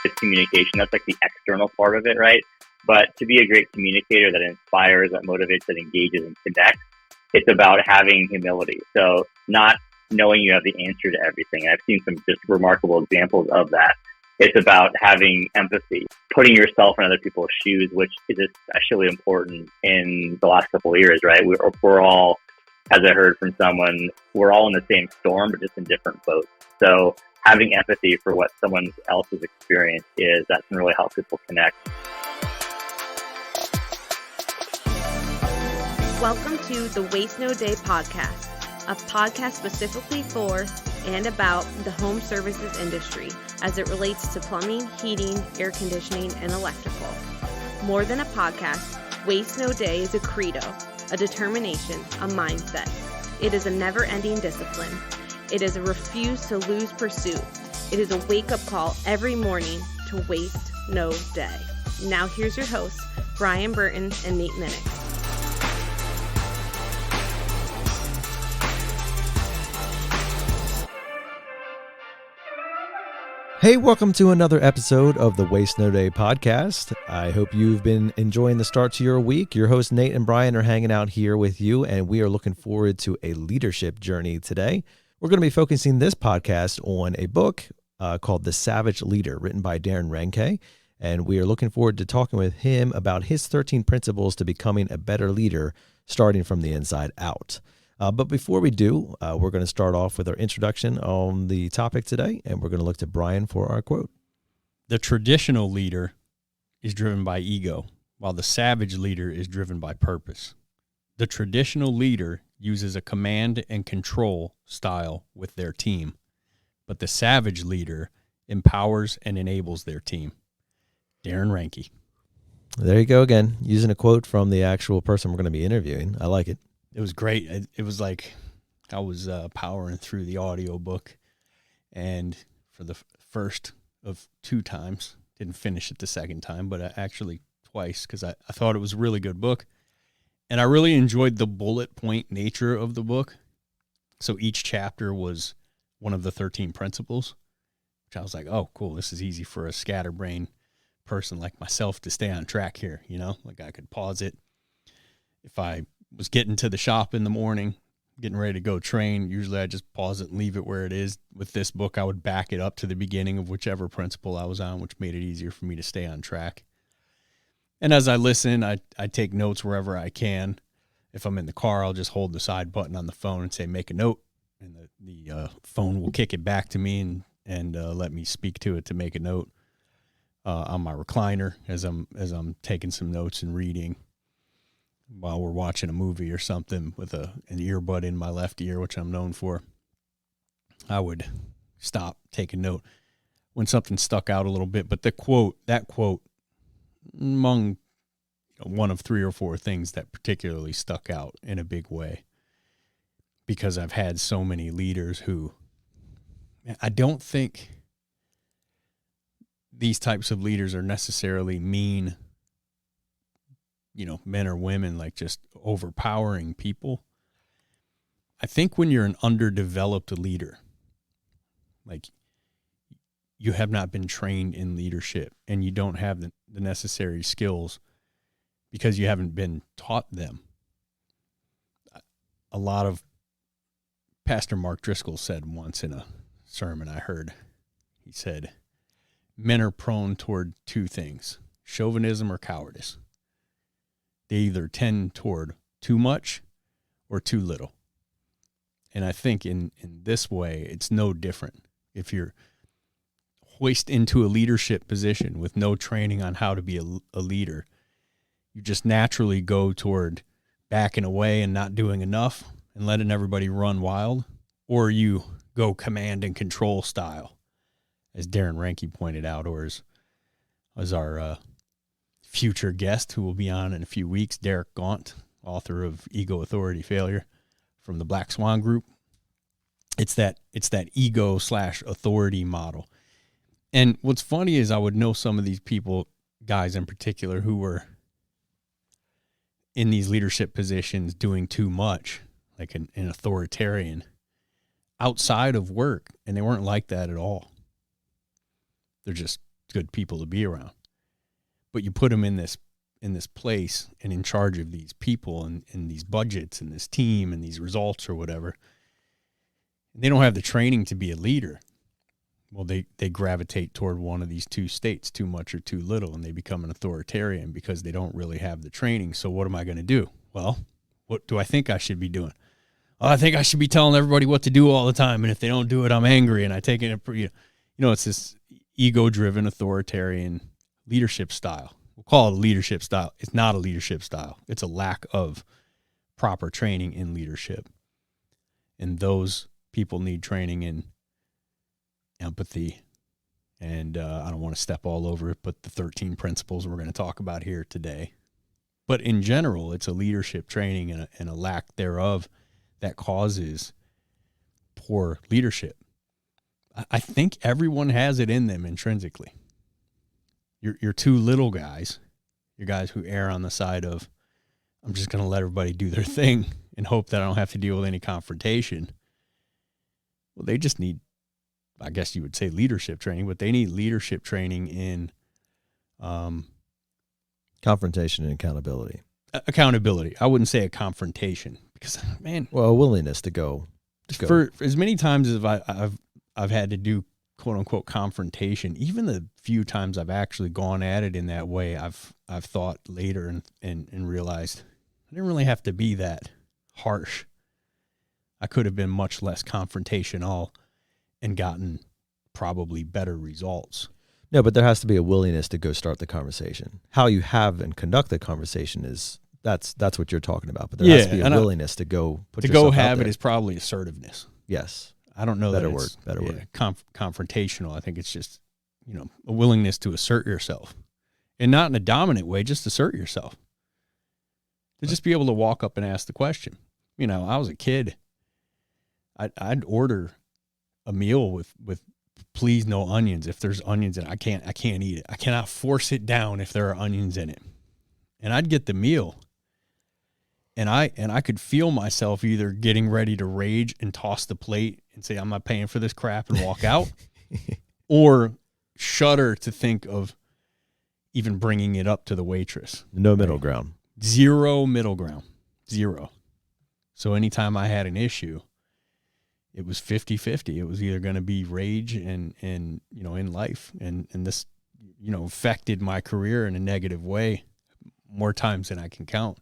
It's communication. That's like the external part of it, right? But to be a great communicator that inspires, that motivates, that engages and connects, it's about having humility. So not knowing you have the answer to everything. I've seen some just remarkable examples of that. It's about having empathy, putting yourself in other people's shoes, which is especially important in the last couple of years, right? We're all, as I heard from someone, we're all in the same storm, but just in different boats. So having empathy for what someone else's experience is, that can really help people connect. Welcome to the Waste No Day podcast, a podcast specifically for and about the home services industry as it relates to plumbing, heating, air conditioning, and electrical. More than a podcast, Waste No Day is a credo, a determination, a mindset. It is a never-ending discipline. It is a refuse to lose pursuit. It is a wake-up call every morning to waste no day. Now here's your hosts, Brian Burton and Nate Minnick. Hey, welcome to another episode of the Waste No Day podcast. I hope you've been enjoying the start to your week. Your hosts Nate and Brian are hanging out here with you, and we are looking forward to a leadership journey today. We're going to be focusing this podcast on a book called The Savage Leader, written by Darren Reinke, and we are looking forward to talking with him about his 13 principles to becoming a better leader, starting from the inside out. But before we do, we're going to start off with our introduction on the topic today, and we're going to look to Brian for our quote. The traditional leader is driven by ego, while the savage leader is driven by purpose. The traditional leader uses a command and control style with their team, but the savage leader empowers and enables their team. Darren Reinke. There you go again, using a quote from the actual person we're going to be interviewing. I like it. It was great. It was like I was powering through the audiobook, and for the first of two times, didn't finish it the second time, but actually twice, because I thought it was a really good book. And I really enjoyed the bullet point nature of the book. So each chapter was one of the 13 principles, which I was like, oh, cool. This is easy for a scatterbrain person like myself to stay on track here. You know, like I could pause it. If I was getting to the shop in the morning, getting ready to go train, usually I just pause it and leave it where it is. With this book, I would back it up to the beginning of whichever principle I was on, which made it easier for me to stay on track. And as I listen, I take notes wherever I can. If I'm in the car, I'll just hold the side button on the phone and say, make a note. And the phone will kick it back to me and let me speak to it to make a note on my recliner as I'm taking some notes and reading while we're watching a movie or something with an earbud in my left ear, which I'm known for. I would stop, take a note when something stuck out a little bit. But that quote, among one of three or four things that particularly stuck out in a big way, because I've had so many leaders who, I don't think these types of leaders are necessarily mean, men or women, like just overpowering people. I think when you're an underdeveloped leader, like you have not been trained in leadership and you don't have the necessary skills because you haven't been taught them. A lot of Pastor Mark Driscoll said once in a sermon I heard, he said, men are prone toward two things, chauvinism or cowardice. They either tend toward too much or too little. And I think in this way, it's no different. If you're hoisted into a leadership position with no training on how to be a leader, you just naturally go toward backing away and not doing enough and letting everybody run wild, or you go command and control style, as Darren Reinke pointed out, or as our future guest who will be on in a few weeks, Derek Gaunt, author of Ego, Authority, Failure from the Black Swan Group. It's that ego/authority model. And what's funny is I would know some of these people, guys in particular, who were in these leadership positions doing too much, like an authoritarian, outside of work, and they weren't like that at all. They're just good people to be around. But you put them in this place and in charge of these people and these budgets and this team and these results or whatever. And they don't have the training to be a leader. Well, they gravitate toward one of these two states, too much or too little, and they become an authoritarian because they don't really have the training. So what am I going to do? Well, what do I think I should be doing? Oh, I think I should be telling everybody what to do all the time, and if they don't do it, I'm angry, and I take it. It's this ego-driven authoritarian leadership style. We'll call it a leadership style. It's not a leadership style. It's a lack of proper training in leadership, and those people need training in empathy. And I don't want to step all over it, but the 13 principles we're going to talk about here today. But in general, it's a leadership training and a lack thereof that causes poor leadership. I think everyone has it in them intrinsically. You're two little guys. You're guys who err on the side of, I'm just going to let everybody do their thing and hope that I don't have to deal with any confrontation. Well, they just need, I guess you would say, leadership training, but they need leadership training in confrontation and accountability. Accountability. I wouldn't say a confrontation because, man. Well, a willingness to go. For as many times as I've had to do quote unquote confrontation, even the few times I've actually gone at it in that way, I've thought later and realized I didn't really have to be that harsh. I could have been much less confrontational and gotten probably better results. No, but there has to be a willingness to go start the conversation. How you have and conduct the conversation that's what you're talking about. But there has to be a willingness to go put yourself out there. To go have it is probably assertiveness. Yes. I don't know better that word. Better word. Confrontational. I think it's just, a willingness to assert yourself, and not in a dominant way. Just assert yourself. To just be able to walk up and ask the question. I was a kid. I'd order a meal with please no onions. If there's onions in it, I can't eat it. I cannot force it down if there are onions in it. And I'd get the meal. And I could feel myself either getting ready to rage and toss the plate and say, I'm not paying for this crap and walk out, or shudder to think of even bringing it up to the waitress. No middle ground. Zero middle ground. Zero. So anytime I had an issue, it was 50-50. It was either going to be rage and in life. And this, affected my career in a negative way more times than I can count.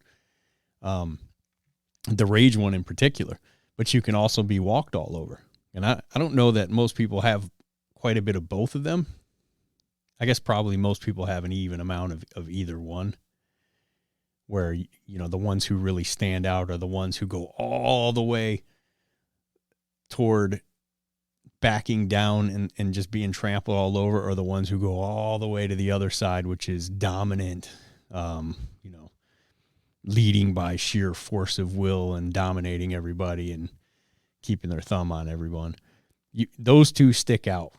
The rage one in particular, but you can also be walked all over. And I don't know that most people have quite a bit of both of them. I guess probably most people have an even amount of either one, where, the ones who really stand out are the ones who go all the way toward backing down and just being trampled all over, or the ones who go all the way to the other side, which is dominant, leading by sheer force of will and dominating everybody and keeping their thumb on everyone. Those two stick out.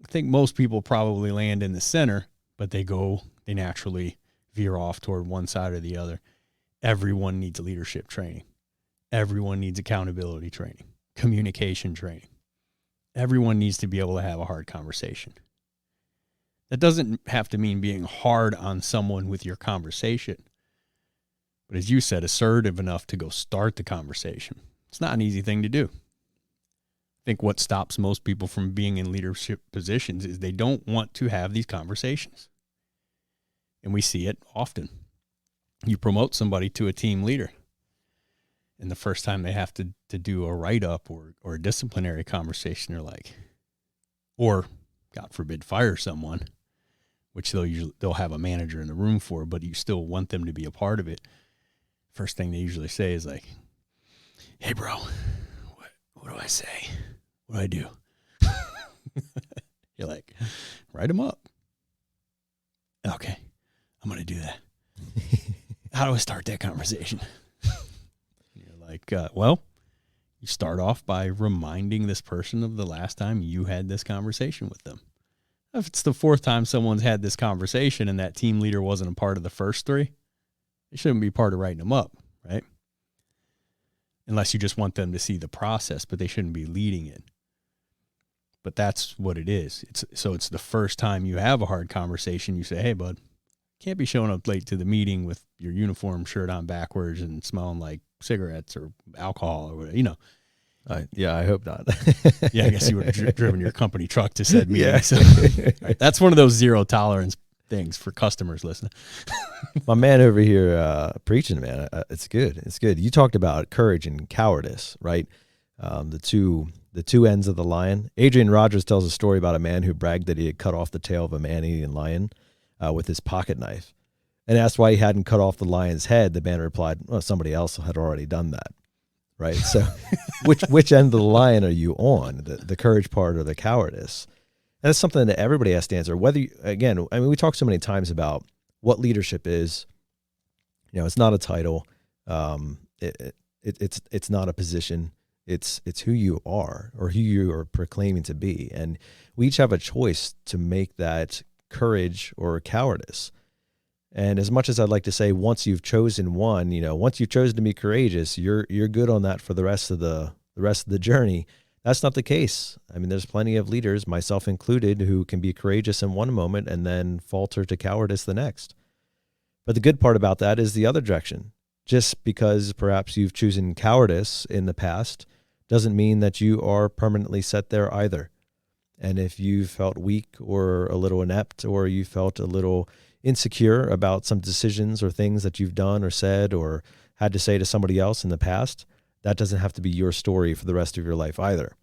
I think most people probably land in the center, but they naturally veer off toward one side or the other. Everyone needs leadership training. Everyone needs accountability training, communication training. Everyone needs to be able to have a hard conversation. That doesn't have to mean being hard on someone with your conversation. But as you said, assertive enough to go start the conversation. It's not an easy thing to do. I think what stops most people from being in leadership positions is they don't want to have these conversations. And we see it often. You promote somebody to a team leader, and the first time they have to do a write-up or a disciplinary conversation, they're like, or, God forbid, fire someone, which they'll have a manager in the room for, but you still want them to be a part of it. First thing they usually say is like, hey, bro, what do I say? What do I do? You're like, write them up. Okay, I'm going to do that. How do I start that conversation? You're like, well, you start off by reminding this person of the last time you had this conversation with them. If it's the fourth time someone's had this conversation and that team leader wasn't a part of the first three, they shouldn't be part of writing them up, right? Unless you just want them to see the process, but they shouldn't be leading it. but that's what it is. It's the first time you have a hard conversation. You say, hey, bud, can't be showing up late to the meeting with your uniform shirt on backwards and smelling like cigarettes or alcohol or whatever, you know. Yeah, I hope not. Yeah, I guess you would have driven your company truck to said meeting. Yeah. So, right, that's one of those zero tolerance things for customers listening. My man over here preaching, man. It's good. It's good. You talked about courage and cowardice, right? The two ends of the lion. Adrian Rogers tells a story about a man who bragged that he had cut off the tail of a man-eating lion with his pocket knife, and asked why he hadn't cut off the lion's head. The man replied, well, somebody else had already done that. Right. So which end of the line are you on, the courage part or the cowardice? And that's something that everybody has to answer. Whether again, I mean, we talk so many times about what leadership is. You know, it's not a title. It's not a position. It's who you are or who you are proclaiming to be. And we each have a choice to make that courage or cowardice. And as much as I'd like to say, once you've chosen one, you know, once you've chosen to be courageous, you're good on that for the rest of the journey. That's not the case. I mean, there's plenty of leaders, myself included, who can be courageous in one moment and then falter to cowardice the next. But the good part about that is the other direction. Just because perhaps you've chosen cowardice in the past doesn't mean that you are permanently set there either. And if you felt weak or a little inept, or you felt a little insecure about some decisions or things that you've done or said or had to say to somebody else in the past, that doesn't have to be your story for the rest of your life either.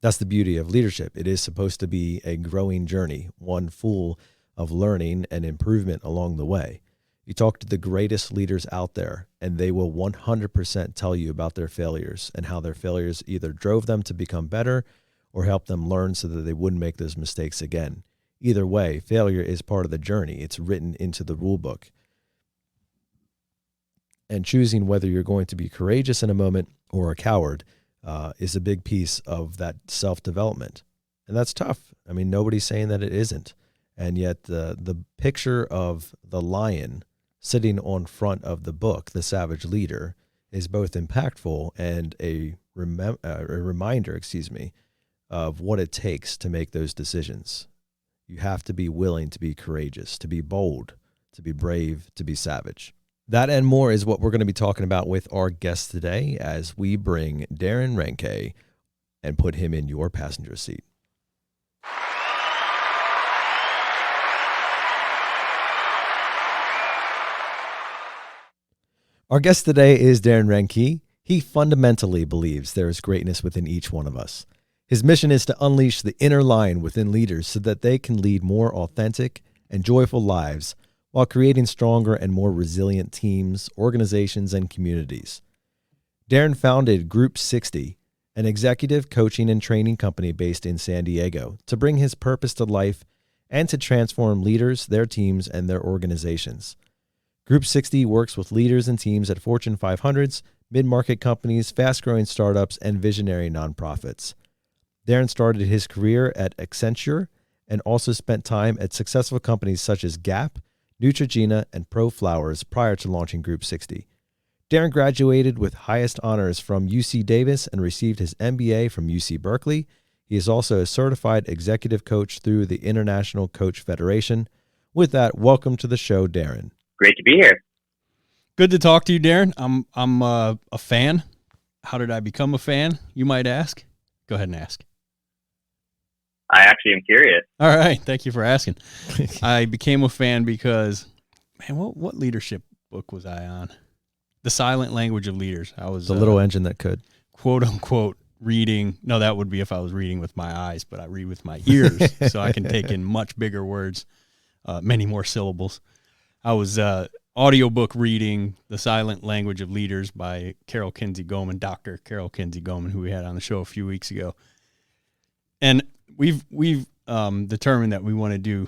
That's the beauty of leadership. It is supposed to be a growing journey, one full of learning and improvement along the way. You talk to the greatest leaders out there, and they will 100% tell you about their failures and how their failures either drove them to become better or helped them learn so that they wouldn't make those mistakes again. Either way, failure is part of the journey. It's written into the rule book. And choosing whether you're going to be courageous in a moment or a coward is a big piece of that self-development. And that's tough. I mean, nobody's saying that it isn't. And yet the picture of the lion sitting on front of the book, The Savage Leader, is both impactful and a reminder, of what it takes to make those decisions. You have to be willing to be courageous, to be bold, to be brave, to be savage. That and more is what we're going to be talking about with our guest today as we bring Darren Reinke and put him in your passenger seat. Our guest today is Darren Reinke. He fundamentally believes there is greatness within each one of us. His mission is to unleash the inner lion within leaders so that they can lead more authentic and joyful lives while creating stronger and more resilient teams, organizations, and communities. Darren founded Group 60, an executive coaching and training company based in San Diego, to bring his purpose to life and to transform leaders, their teams, and their organizations. Group 60 works with leaders and teams at Fortune 500s, mid-market companies, fast-growing startups, and visionary nonprofits. Darren started his career at Accenture and also spent time at successful companies such as Gap, Neutrogena, and Pro Flowers prior to launching Group 60. Darren graduated with highest honors from UC Davis and received his MBA from UC Berkeley. He is also a certified executive coach through the International Coach Federation. With that, welcome to the show, Darren. Great to be here. Good to talk to you, Darren. I'm a fan. How did I become a fan, you might ask? Go ahead and ask. I actually am curious. All right. Thank you for asking. I became a fan because, man, what leadership book was I on? The Silent Language of Leaders. I was The Little Engine That Could. Quote unquote reading. No, that would be if I was reading with my eyes, but I read with my ears so I can take in much bigger words, many more syllables. I was audiobook reading The Silent Language of Leaders by Carol Kinsey Goman, Dr. Carol Kinsey Goman, who we had on the show a few weeks ago. And we've determined that we want to do,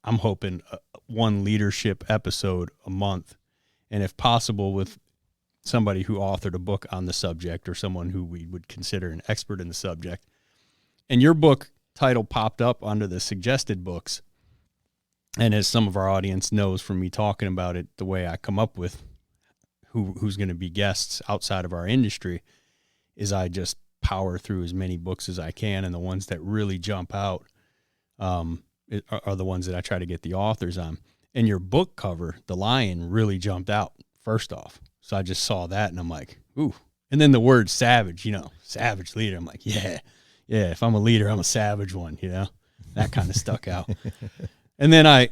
I'm hoping, one leadership episode a month, and if possible with somebody who authored a book on the subject or someone who we would consider an expert in the subject. And your book title popped up under the suggested books. And as some of our audience knows from me talking about it, the way I come up with who's going to be guests outside of our industry is I just power through as many books as I can, and the ones that really jump out are the ones that I try to get the authors on. And your book cover, the lion, really jumped out first off. So I just saw that and I'm like, ooh. And then the word savage, savage leader. I'm like, yeah, if I'm a leader, I'm a savage one, that kind of stuck out. And then I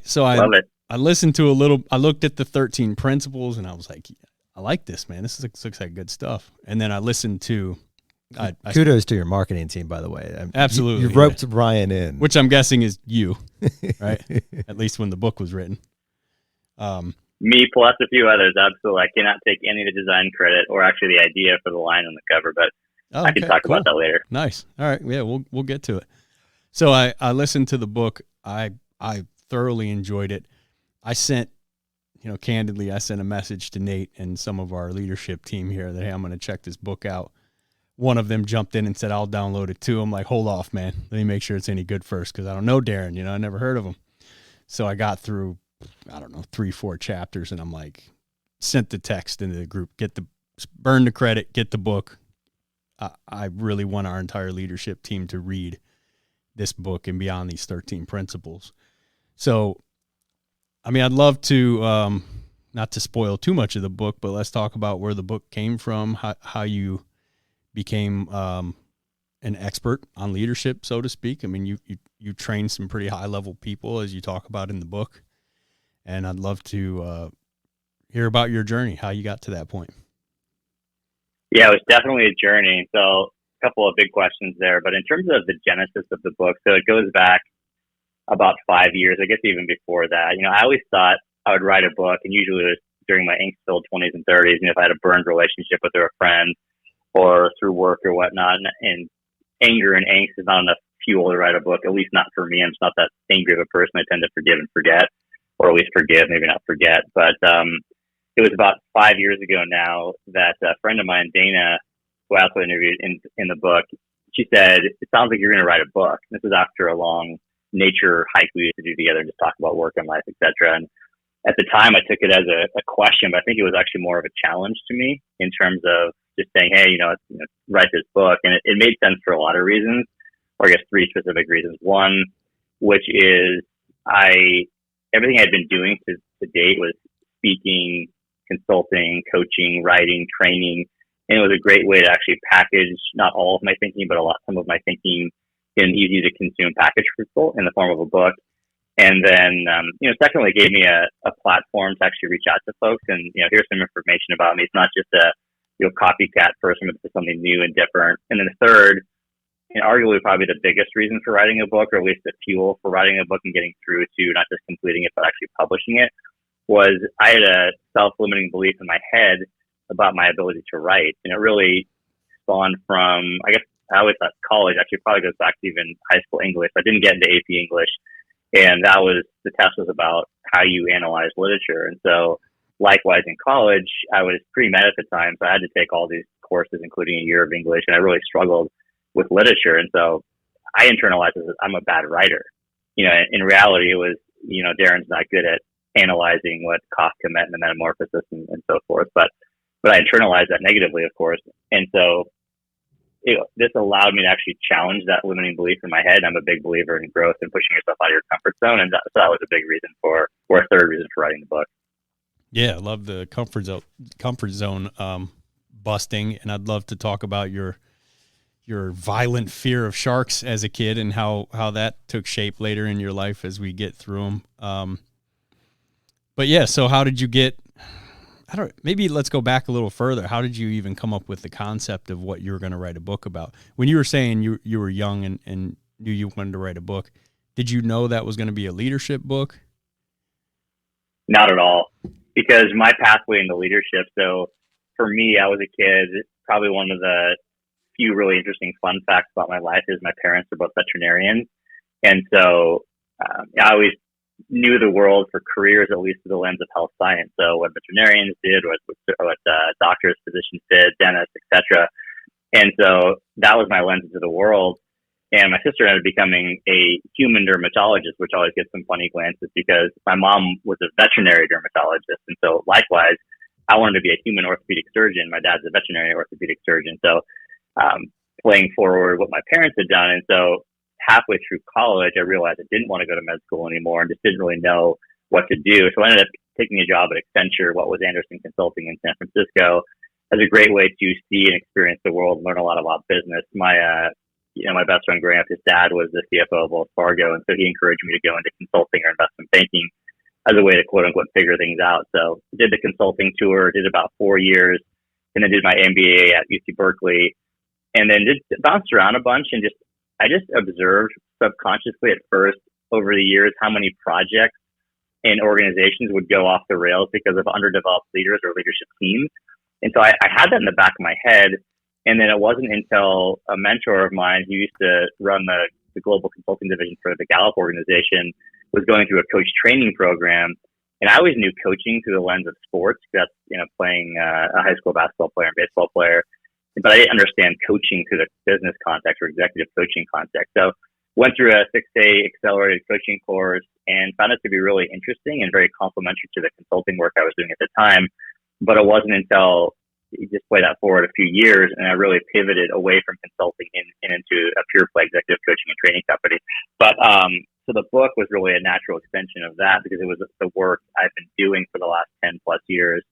listened to I looked at the 13 principles and I was like, I like this, man. This looks like good stuff. And then I listened to, kudos to your marketing team, by the way. Absolutely. You roped Ryan in. Which I'm guessing is you, right? At least when the book was written. Me plus a few others. Absolutely. I cannot take any of the design credit or actually the idea for the line on the cover, but I can talk about that later. Nice. All right. Yeah, we'll get to it. So I listened to the book. I thoroughly enjoyed it. I sent, candidly, I sent a message to Nate and some of our leadership team here that, hey, I'm going to check this book out. One of them jumped in and said, I'll download it too. I'm like, hold off, man. Let me make sure it's any good first, because I don't know Darren. I never heard of him. So I got through, 3-4 chapters, and I'm like, sent the text into the group, burn the credit, get the book. I really want our entire leadership team to read this book and beyond these 13 principles. So, I'd love to, not to spoil too much of the book, but let's talk about where the book came from, how you became an expert on leadership, so to speak. You trained some pretty high level people, as you talk about in the book, and I'd love to hear about your journey, how you got to that point. Yeah, it was definitely a journey. So a couple of big questions there, but in terms of the genesis of the book, so it goes back about 5 years, I guess even before that. I always thought I would write a book, and usually it was during my angst-filled 20s and 30s, if I had a burned relationship with a friend, or through work or whatnot, and anger and angst is not enough fuel to write a book, at least not for me. I'm just not that angry of a person. I tend to forgive and forget, or at least forgive, maybe not forget. But it was about 5 years ago now that a friend of mine, Dana, who I also interviewed in the book, she said, it sounds like you're going to write a book. This was after a long nature hike we used to do together and just talk about work and life, etc. And at the time, I took it as a question, but I think it was actually more of a challenge to me in terms of just saying, hey, write this book. And it made sense for a lot of reasons, or I guess 3 specific reasons. One, which is everything I'd been doing to date was speaking, consulting, coaching, writing, training. And it was a great way to actually package not all of my thinking, but some of my thinking in an easy to consume package in the form of a book. And then, secondly, it gave me a platform to actually reach out to folks and, here's some information about me. It's not just a copycat person, but it's something new and different. And then the third, and arguably probably the biggest reason for writing a book, or at least the fuel for writing a book and getting through to not just completing it, but actually publishing it, was I had a self-limiting belief in my head about my ability to write. And it really spawned from, I guess, I always thought college actually probably goes back to even high school English. I didn't get into AP English. And the test was about how you analyze literature. And so likewise in college, I was pre-med at the time. So I had to take all these courses, including a year of English. And I really struggled with literature. And so I internalized it as I'm a bad writer. In reality, it was, Darren's not good at analyzing what Kafka meant in the Metamorphosis and so forth. But I internalized that negatively, of course. And so this allowed me to actually challenge that limiting belief in my head. I'm a big believer in growth and pushing yourself out of your comfort zone. And that was a big reason or a third reason for writing the book. Yeah, I love the comfort zone busting. And I'd love to talk about your violent fear of sharks as a kid and how that took shape later in your life as we get through them. But yeah, so how did you maybe let's go back a little further. How did you even come up with the concept of what you were going to write a book about? When you were saying you were young and knew you wanted to write a book, did you know that was going to be a leadership book? Not at all, because my pathway into leadership. So for me, I was a kid, probably one of the few really interesting fun facts about my life is my parents are both veterinarians. And so I always knew the world for careers, at least through the lens of health science. So what veterinarians did, what doctors, physicians did, dentists, etc. And so that was my lens into the world. And my sister ended up becoming a human dermatologist, which always gets some funny glances because my mom was a veterinary dermatologist. And so likewise, I wanted to be a human orthopedic surgeon. My dad's a veterinary orthopedic surgeon. So playing forward what my parents had done. And so halfway through college, I realized I didn't want to go to med school anymore and just didn't really know what to do. So I ended up taking a job at Accenture, what was Anderson Consulting in San Francisco, as a great way to see and experience the world, learn a lot about business. My best friend growing up, his dad was the CFO of Wells Fargo, and so he encouraged me to go into consulting or investment banking as a way to quote unquote figure things out. So I did the consulting tour, did about 4 years, and then did my MBA at UC Berkeley, and then just bounced around a bunch and I just observed subconsciously at first over the years how many projects and organizations would go off the rails because of underdeveloped leaders or leadership teams. And so I had that in the back of my head. And then it wasn't until a mentor of mine who used to run the global consulting division for the Gallup organization was going through a coach training program. And I always knew coaching through the lens of sports. That's, playing a high school basketball player and baseball player. But I didn't understand coaching through the business context or executive coaching context. So went through a 6-day accelerated coaching course and found it to be really interesting and very complementary to the consulting work I was doing at the time. But it wasn't until you just play that forward a few years, and I really pivoted away from consulting and into a pure play executive coaching and training company. But so the book was really a natural extension of that because it was the work I've been doing for the last 10 plus years,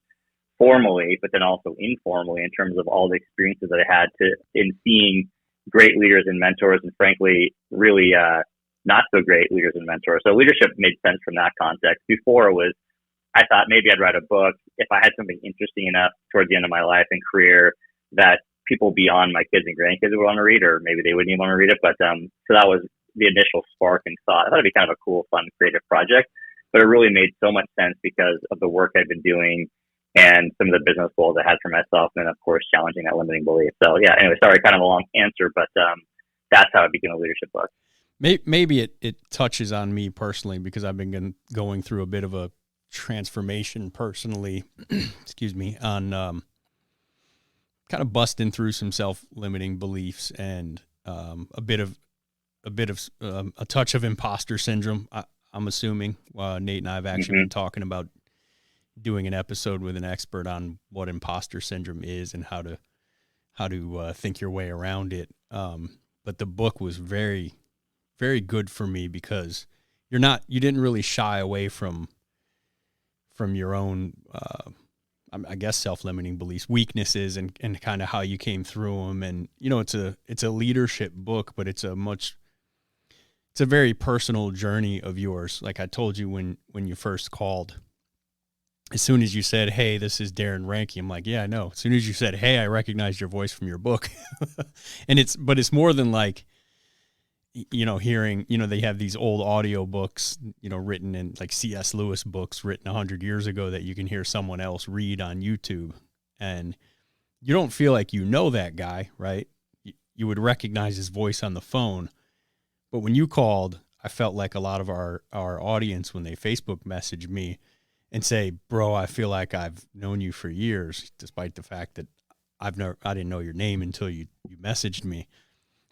formally, but then also informally in terms of all the experiences that I had in seeing great leaders and mentors, and frankly, really not so great leaders and mentors. So leadership made sense from that context. Before I thought maybe I'd write a book if I had something interesting enough towards the end of my life and career that people beyond my kids and grandkids would want to read, or maybe they wouldn't even want to read it. But so that was the initial spark and thought. I thought it'd be kind of a cool, fun, creative project, but it really made so much sense because of the work I've been doing and some of the business goals I had for myself, and then of course challenging that limiting belief. So yeah, anyway, sorry, kind of a long answer, but that's how it became a leadership book. Maybe it touches on me personally because I've been going through a bit of a transformation personally, excuse me, on kind of busting through some self-limiting beliefs and a touch of imposter syndrome. I'm assuming Nate and I have actually been talking about doing an episode with an expert on what imposter syndrome is and how to think your way around it. But the book was very, very good for me because you didn't really shy away from your own, I guess, self-limiting beliefs, weaknesses, and kind of how you came through them. And, it's a leadership book, but it's a very personal journey of yours. Like I told you when you first called, as soon as you said, "Hey, this is Darren Reinke," I'm like, "Yeah, I know." As soon as you said, "Hey, I recognized your voice from your book." And it's more than like, hearing, they have these old audio books, written in like C.S. Lewis books written 100 years ago that you can hear someone else read on YouTube. And you don't feel like that guy, right? You would recognize his voice on the phone. But when you called, I felt like a lot of our audience, when they Facebook messaged me and say, "Bro, I feel like I've known you for years," despite the fact that I didn't know your name until you messaged me.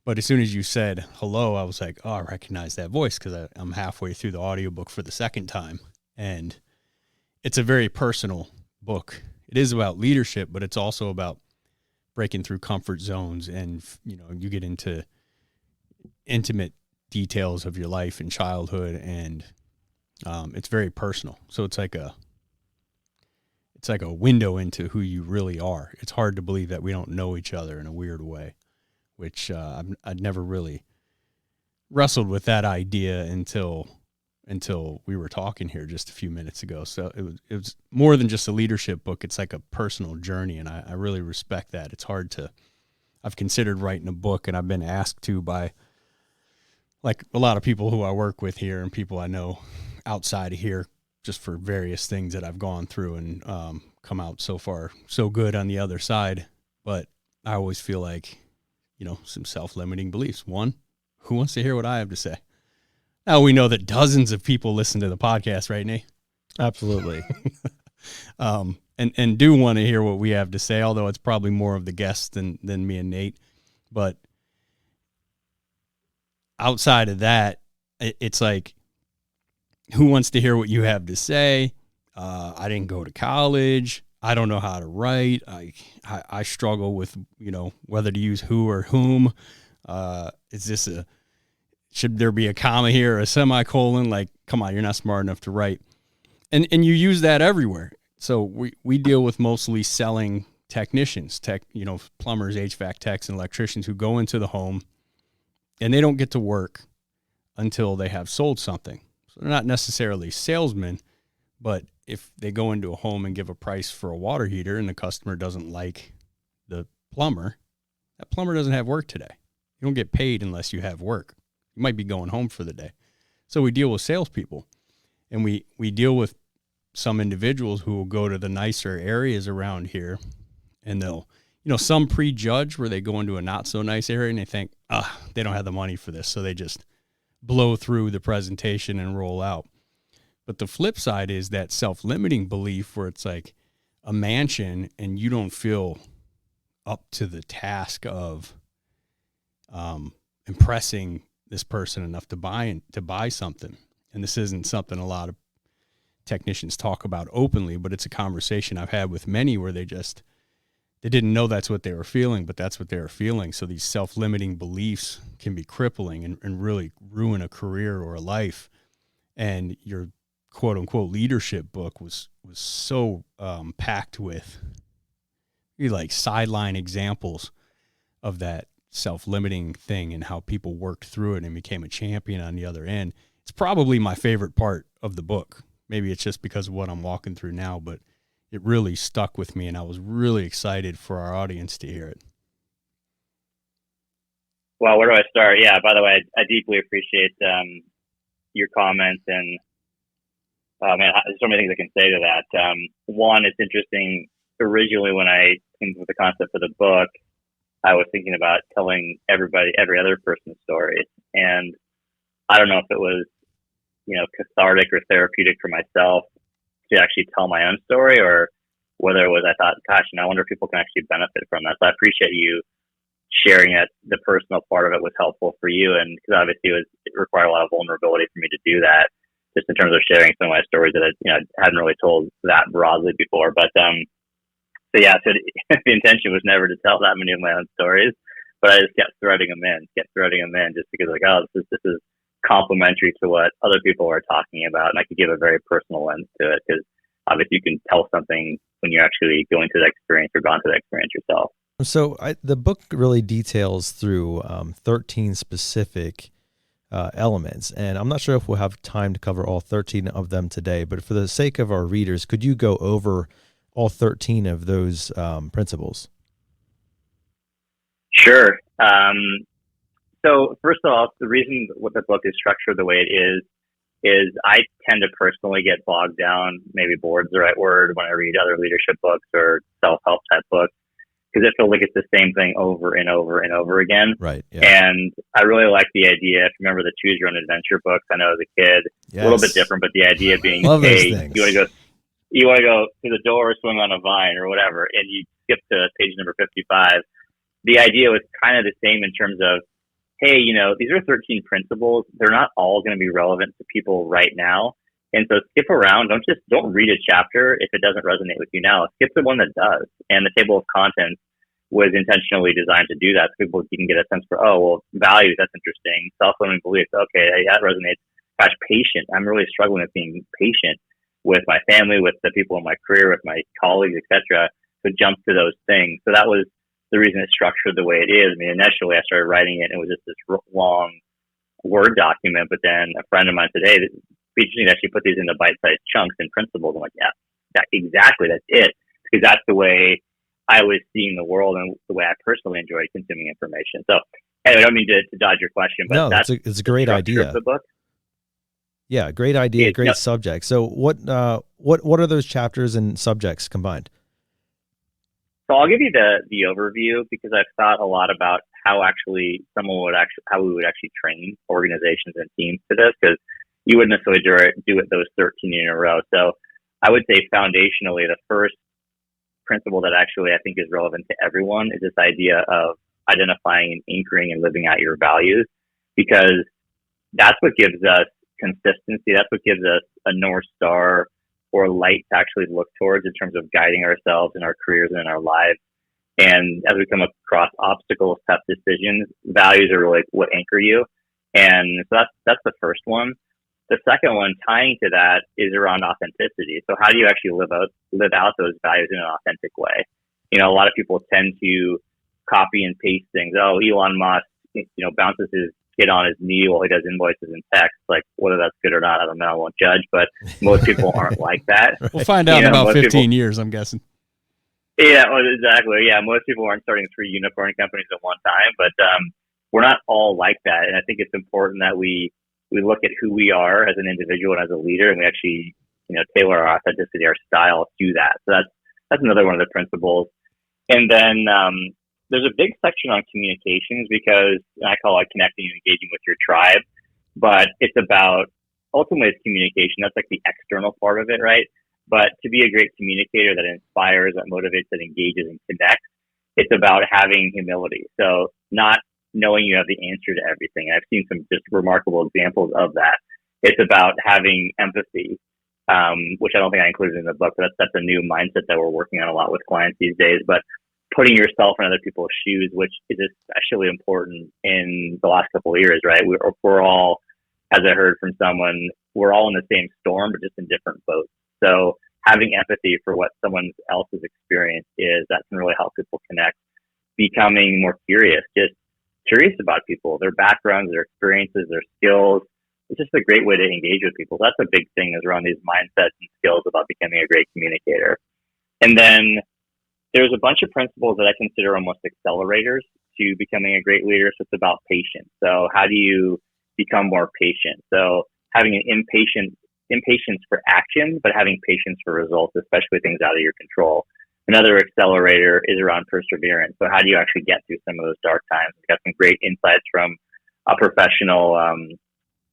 But as soon as you said hello, I was like, "Oh, I recognize that voice," because I'm halfway through the audiobook for the second time. And it's a very personal book. It is about leadership, but it's also about breaking through comfort zones. And, you get into intimate details of your life and childhood, and it's very personal. So it's like a window into who you really are. It's hard to believe that we don't know each other in a weird way, which I'd never really wrestled with that idea until we were talking here just a few minutes ago. So it was more than just a leadership book. It's like a personal journey, and I really respect that. I've considered writing a book, and I've been asked to by like a lot of people who I work with here and people I know outside of here, just for various things that I've gone through and come out so far so good on the other side. But I always feel like, some self-limiting beliefs. One, who wants to hear what I have to say? Now we know that dozens of people listen to the podcast, right, Nate? Absolutely. And do want to hear what we have to say, although it's probably more of the guests than me and Nate. But outside of that, it's like, who wants to hear what you have to say? I didn't go to college. I don't know how to write. I struggle with, whether to use who or whom. Should there be a comma here or a semicolon? Like, come on, you're not smart enough to write. And you use that everywhere. So we deal with mostly selling technicians, plumbers, HVAC techs, and electricians who go into the home and they don't get to work until they have sold something. So they're not necessarily salesmen, but if they go into a home and give a price for a water heater and the customer doesn't like the plumber, that plumber doesn't have work today. You don't get paid unless you have work. You might be going home for the day. So we deal with salespeople, and we deal with some individuals who will go to the nicer areas around here, and they'll, some prejudge where they go into a not so nice area and they think, they don't have the money for this. So they just blow through the presentation and roll out. But the flip side is that self-limiting belief where it's like a mansion and you don't feel up to the task of impressing this person enough to buy something. And this isn't something a lot of technicians talk about openly, but it's a conversation I've had with many where they didn't know that's what they were feeling, but that's what they were feeling. So these self-limiting beliefs can be crippling and really ruin a career or a life. And your quote unquote leadership book was so packed with like sideline examples of that self-limiting thing and how people worked through it and became a champion on the other end. It's probably my favorite part of the book. Maybe it's just because of what I'm walking through now, but it really stuck with me and I was really excited for our audience to hear it. Well, where do I start? Yeah, by the way, I deeply appreciate your comments, and there's so many things I can say to that. One, it's interesting. Originally, when I came up with the concept for the book, I was thinking about telling every other person's story. And I don't know if it was, cathartic or therapeutic for myself to actually tell my own story, or whether it was, I thought, gosh, I wonder if people can actually benefit from that. So I appreciate you sharing it. The personal part of it was helpful for you. And because obviously it required a lot of vulnerability for me to do that, just in terms of sharing some of my stories that I hadn't really told that broadly before. But, so the intention was never to tell that many of my own stories, but I just kept threading them in just because this is complementary to what other people are talking about. And I could give a very personal lens to it because obviously you can tell something when you're actually going through the experience or gone through the experience yourself. So the book really details through 13 specific elements, and I'm not sure if we'll have time to cover all 13 of them today, but for the sake of our readers, could you go over all 13 of those principles? Sure. So first of all, the reason what the book is structured the way it is I tend to personally get bogged down, maybe bored's the right word, when I read other leadership books or self-help type books, because it feels like it's the same thing over and over and over again. Right. Yeah. And I really like the idea. If you remember the Choose Your Own Adventure books, I know as a kid, yes. A little bit different, but the idea being, hey, you want to go to the door, swing on a vine or whatever, and you skip to page number 55. The idea was kind of the same in terms of, hey, these are 13 principles. They're not all going to be relevant to people right now. And so skip around. Don't read a chapter if it doesn't resonate with you now. Skip the one that does. And the table of contents was intentionally designed to do that. So people can get a sense for, values, that's interesting. Self-limiting beliefs, okay, that resonates. Gosh, patient. I'm really struggling with being patient with my family, with the people in my career, with my colleagues, etc. So jump to those things. So that was the reason it's structured the way it is. Initially I started writing it and it was just this long Word document, but then a friend of mine said, hey, we should actually put these into bite-sized chunks and principles. I'm like, yeah, that's it. Because that's the way I was seeing the world and the way I personally enjoyed consuming information. So anyway, I don't mean to dodge your question, but it's a great idea. Of the book. Yeah, great idea, great subject. So what are those chapters and subjects combined? So I'll give you the overview because I've thought a lot about how we would actually train organizations and teams to this, because you wouldn't necessarily do it those 13 in a row. So I would say foundationally, the first principle that actually I think is relevant to everyone is this idea of identifying and anchoring and living out your values, because that's what gives us consistency. That's what gives us a North Star or light to actually look towards in terms of guiding ourselves in our careers and in our lives. And as we come across obstacles, tough decisions, values are really what anchor you. And so that's the first one. The second one, tying to that, is around authenticity. So how do you actually live out those values in an authentic way? You know, a lot of people tend to copy and paste things. Oh, Elon Musk, bounces his kid on his knee while he does invoices in text. Like, whether that's good or not, I don't know. I won't judge, but most people aren't like that. We'll find out in about 15 years, I'm guessing. Yeah, well, exactly. Yeah, most people aren't starting 3 unicorn companies at one time, but we're not all like that. And I think it's important that we look at who we are as an individual and as a leader, and we actually, tailor our authenticity, our style to that. So that's another one of the principles. And then there's a big section on communications, because I call it connecting and engaging with your tribe, but it's about, ultimately it's communication. That's like the external part of it, right? But to be a great communicator that inspires, that motivates, that engages and connects, it's about having humility. So not knowing you have the answer to everything. I've seen some just remarkable examples of that. It's about having empathy, which I don't think I included in the book, but that's a new mindset that we're working on a lot with clients these days. But putting yourself in other people's shoes, which is especially important in the last couple of years, right? We're all, as I heard from someone, we're all in the same storm, but just in different boats. So having empathy for what someone else's experience is, that can really help people connect. Becoming more curious, just curious about people, their backgrounds, their experiences, their skills. It's just a great way to engage with people. That's a big thing, is around these mindsets and skills about becoming a great communicator. And then there's a bunch of principles that I consider almost accelerators to becoming a great leader. So it's about patience. So how do you become more patient? So having an impatience for action, but having patience for results, especially things out of your control. Another accelerator is around perseverance. So how do you actually get through some of those dark times? We've got some great insights from a professional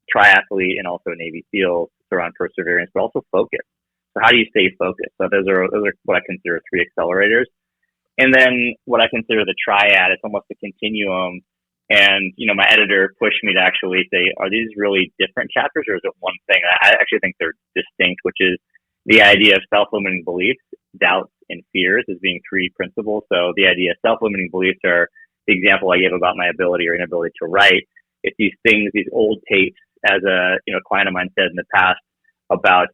triathlete and also a Navy SEAL around perseverance, but also focus. So how do you stay focused? So those are what I consider 3 accelerators. And then what I consider the triad, it's almost a continuum. And, my editor pushed me to actually say, are these really different chapters, or is it one thing? I actually think they're distinct, which is the idea of self-limiting beliefs, doubts, and fears as being 3 principles. So the idea of self-limiting beliefs are the example I gave about my ability or inability to write. It's these things, these old tapes, as a client of mine said in the past, about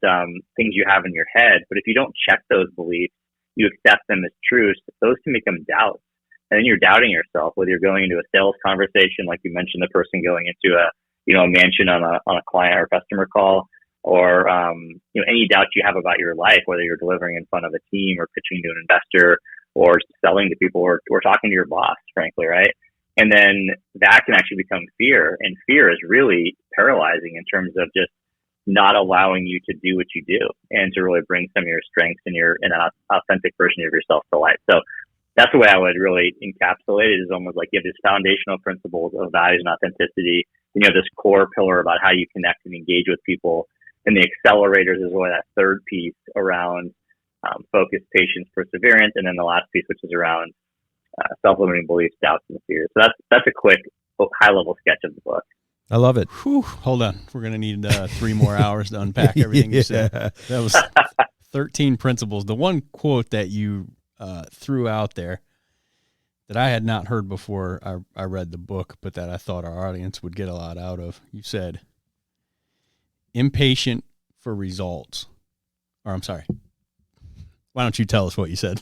things you have in your head. But if you don't check those beliefs, you accept them as truths, those can become doubts. And then you're doubting yourself, whether you're going into a sales conversation, like you mentioned, the person going into a mansion on a client or customer call, or any doubts you have about your life, whether you're delivering in front of a team or pitching to an investor or selling to people or talking to your boss, frankly, right? And then that can actually become fear, and fear is really paralyzing in terms of just not allowing you to do what you do and to really bring some of your strengths and an authentic version of yourself to life. So that's the way I would really encapsulate it, is almost like you have these foundational principles of values and authenticity. You have this core pillar about how you connect and engage with people. And the accelerators is really that third piece around focus, patience, perseverance. And then the last piece, which is around self-limiting beliefs, doubts, and fears. So that's a quick high-level sketch of the book. I love it. Whew, hold on. We're going to need 3 more hours to unpack everything you said. That was 13 principles. The one quote that you threw out there that I had not heard before I read the book, but that I thought our audience would get a lot out of. You said, impatient for results. Or I'm sorry. Why don't you tell us what you said?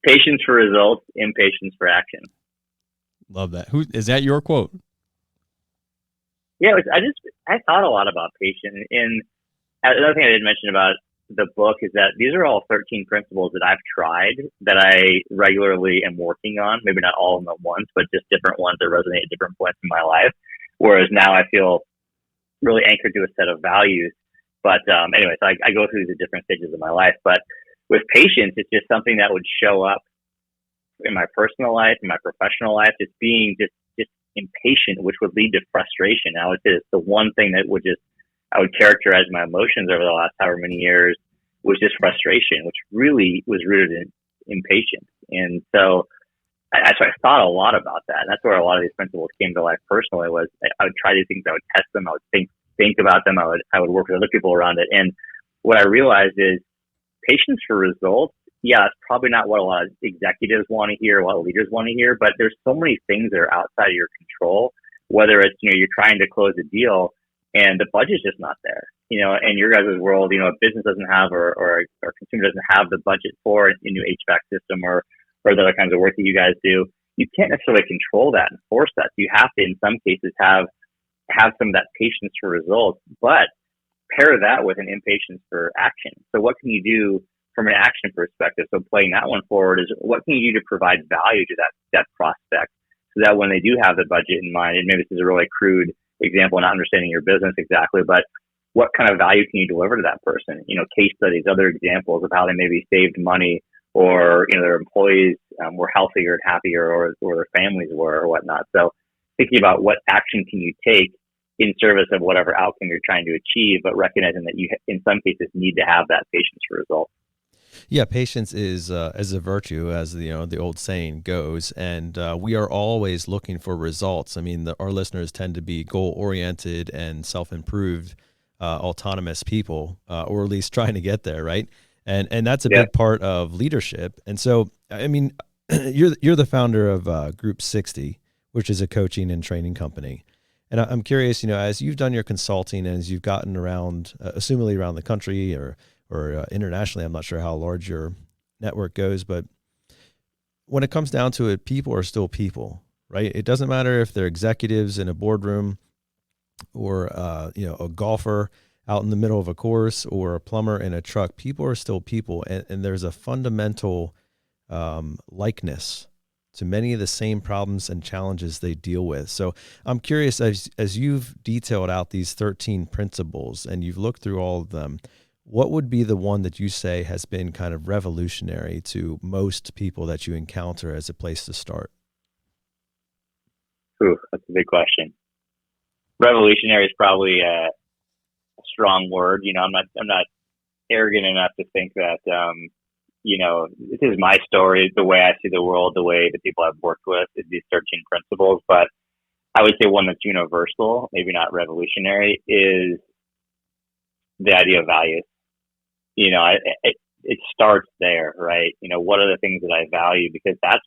Patience for results, impatience for action. Love that. Who is that? Your quote? Yeah, I thought a lot about patience. And another thing I didn't mention about the book is that these are all 13 principles that I've tried, that I regularly am working on. Maybe not all of them at once, but just different ones that resonate at different points in my life. Whereas now I feel really anchored to a set of values. But anyway, so I go through the different stages of my life. But with patience, it's just something that would show up in my personal life, in my professional life, just being just impatient, which would lead to frustration. Now it's the one thing that I would characterize my emotions over the last however many years was just frustration, which really was rooted in impatience. And so I thought a lot about that. And that's where a lot of these principles came to life personally. Was I would try these things, I would test them, I would think think about them. I would work with other people around it. And what I realized is patience for results. Yeah, it's probably not what a lot of executives want to hear, what leaders want to hear, but there's so many things that are outside of your control, whether it's, you're trying to close a deal and the budget's just not there, in your guys' world, a business doesn't have or a consumer doesn't have the budget for a new HVAC system or the other kinds of work that you guys do. You can't necessarily control that and force that. So you have to, in some cases, have some of that patience for results, but pair that with an impatience for action. So what can you do from an action perspective? So playing that one forward is, what can you do to provide value to that prospect, so that when they do have the budget in mind, and maybe this is a really crude example, not understanding your business exactly, but what kind of value can you deliver to that person? Case studies, other examples of how they maybe saved money, or their employees were healthier and happier, or their families were, or whatnot. So thinking about what action can you take in service of whatever outcome you're trying to achieve, but recognizing that you, in some cases, need to have that patience for results. Yeah, patience is as a virtue, as the old saying goes, and we are always looking for results. I mean, our listeners tend to be goal-oriented and self-improved, autonomous people, or at least trying to get there, right? And that's a big part of leadership. And so, I mean, you're the founder of Group 60, which is a coaching and training company. And I'm curious, as you've done your consulting and as you've gotten around, assumably around the country or internationally, I'm not sure how large your network goes, but when it comes down to it, people are still people, right? It doesn't matter if they're executives in a boardroom, or a golfer out in the middle of a course, or a plumber in a truck. People are still people, and there's a fundamental likeness to many of the same problems and challenges they deal with. So I'm curious, as you've detailed out these 13 principles and you've looked through all of them, what would be the one that you say has been kind of revolutionary to most people that you encounter as a place to start? Ooh, that's a big question. Revolutionary is probably a strong word. I'm not arrogant enough to think that, this is my story, the way I see the world, the way the people I've worked with, is these 13 principles. But I would say one that's universal, maybe not revolutionary, is the idea of values. It starts there, right? What are the things that I value? Because that's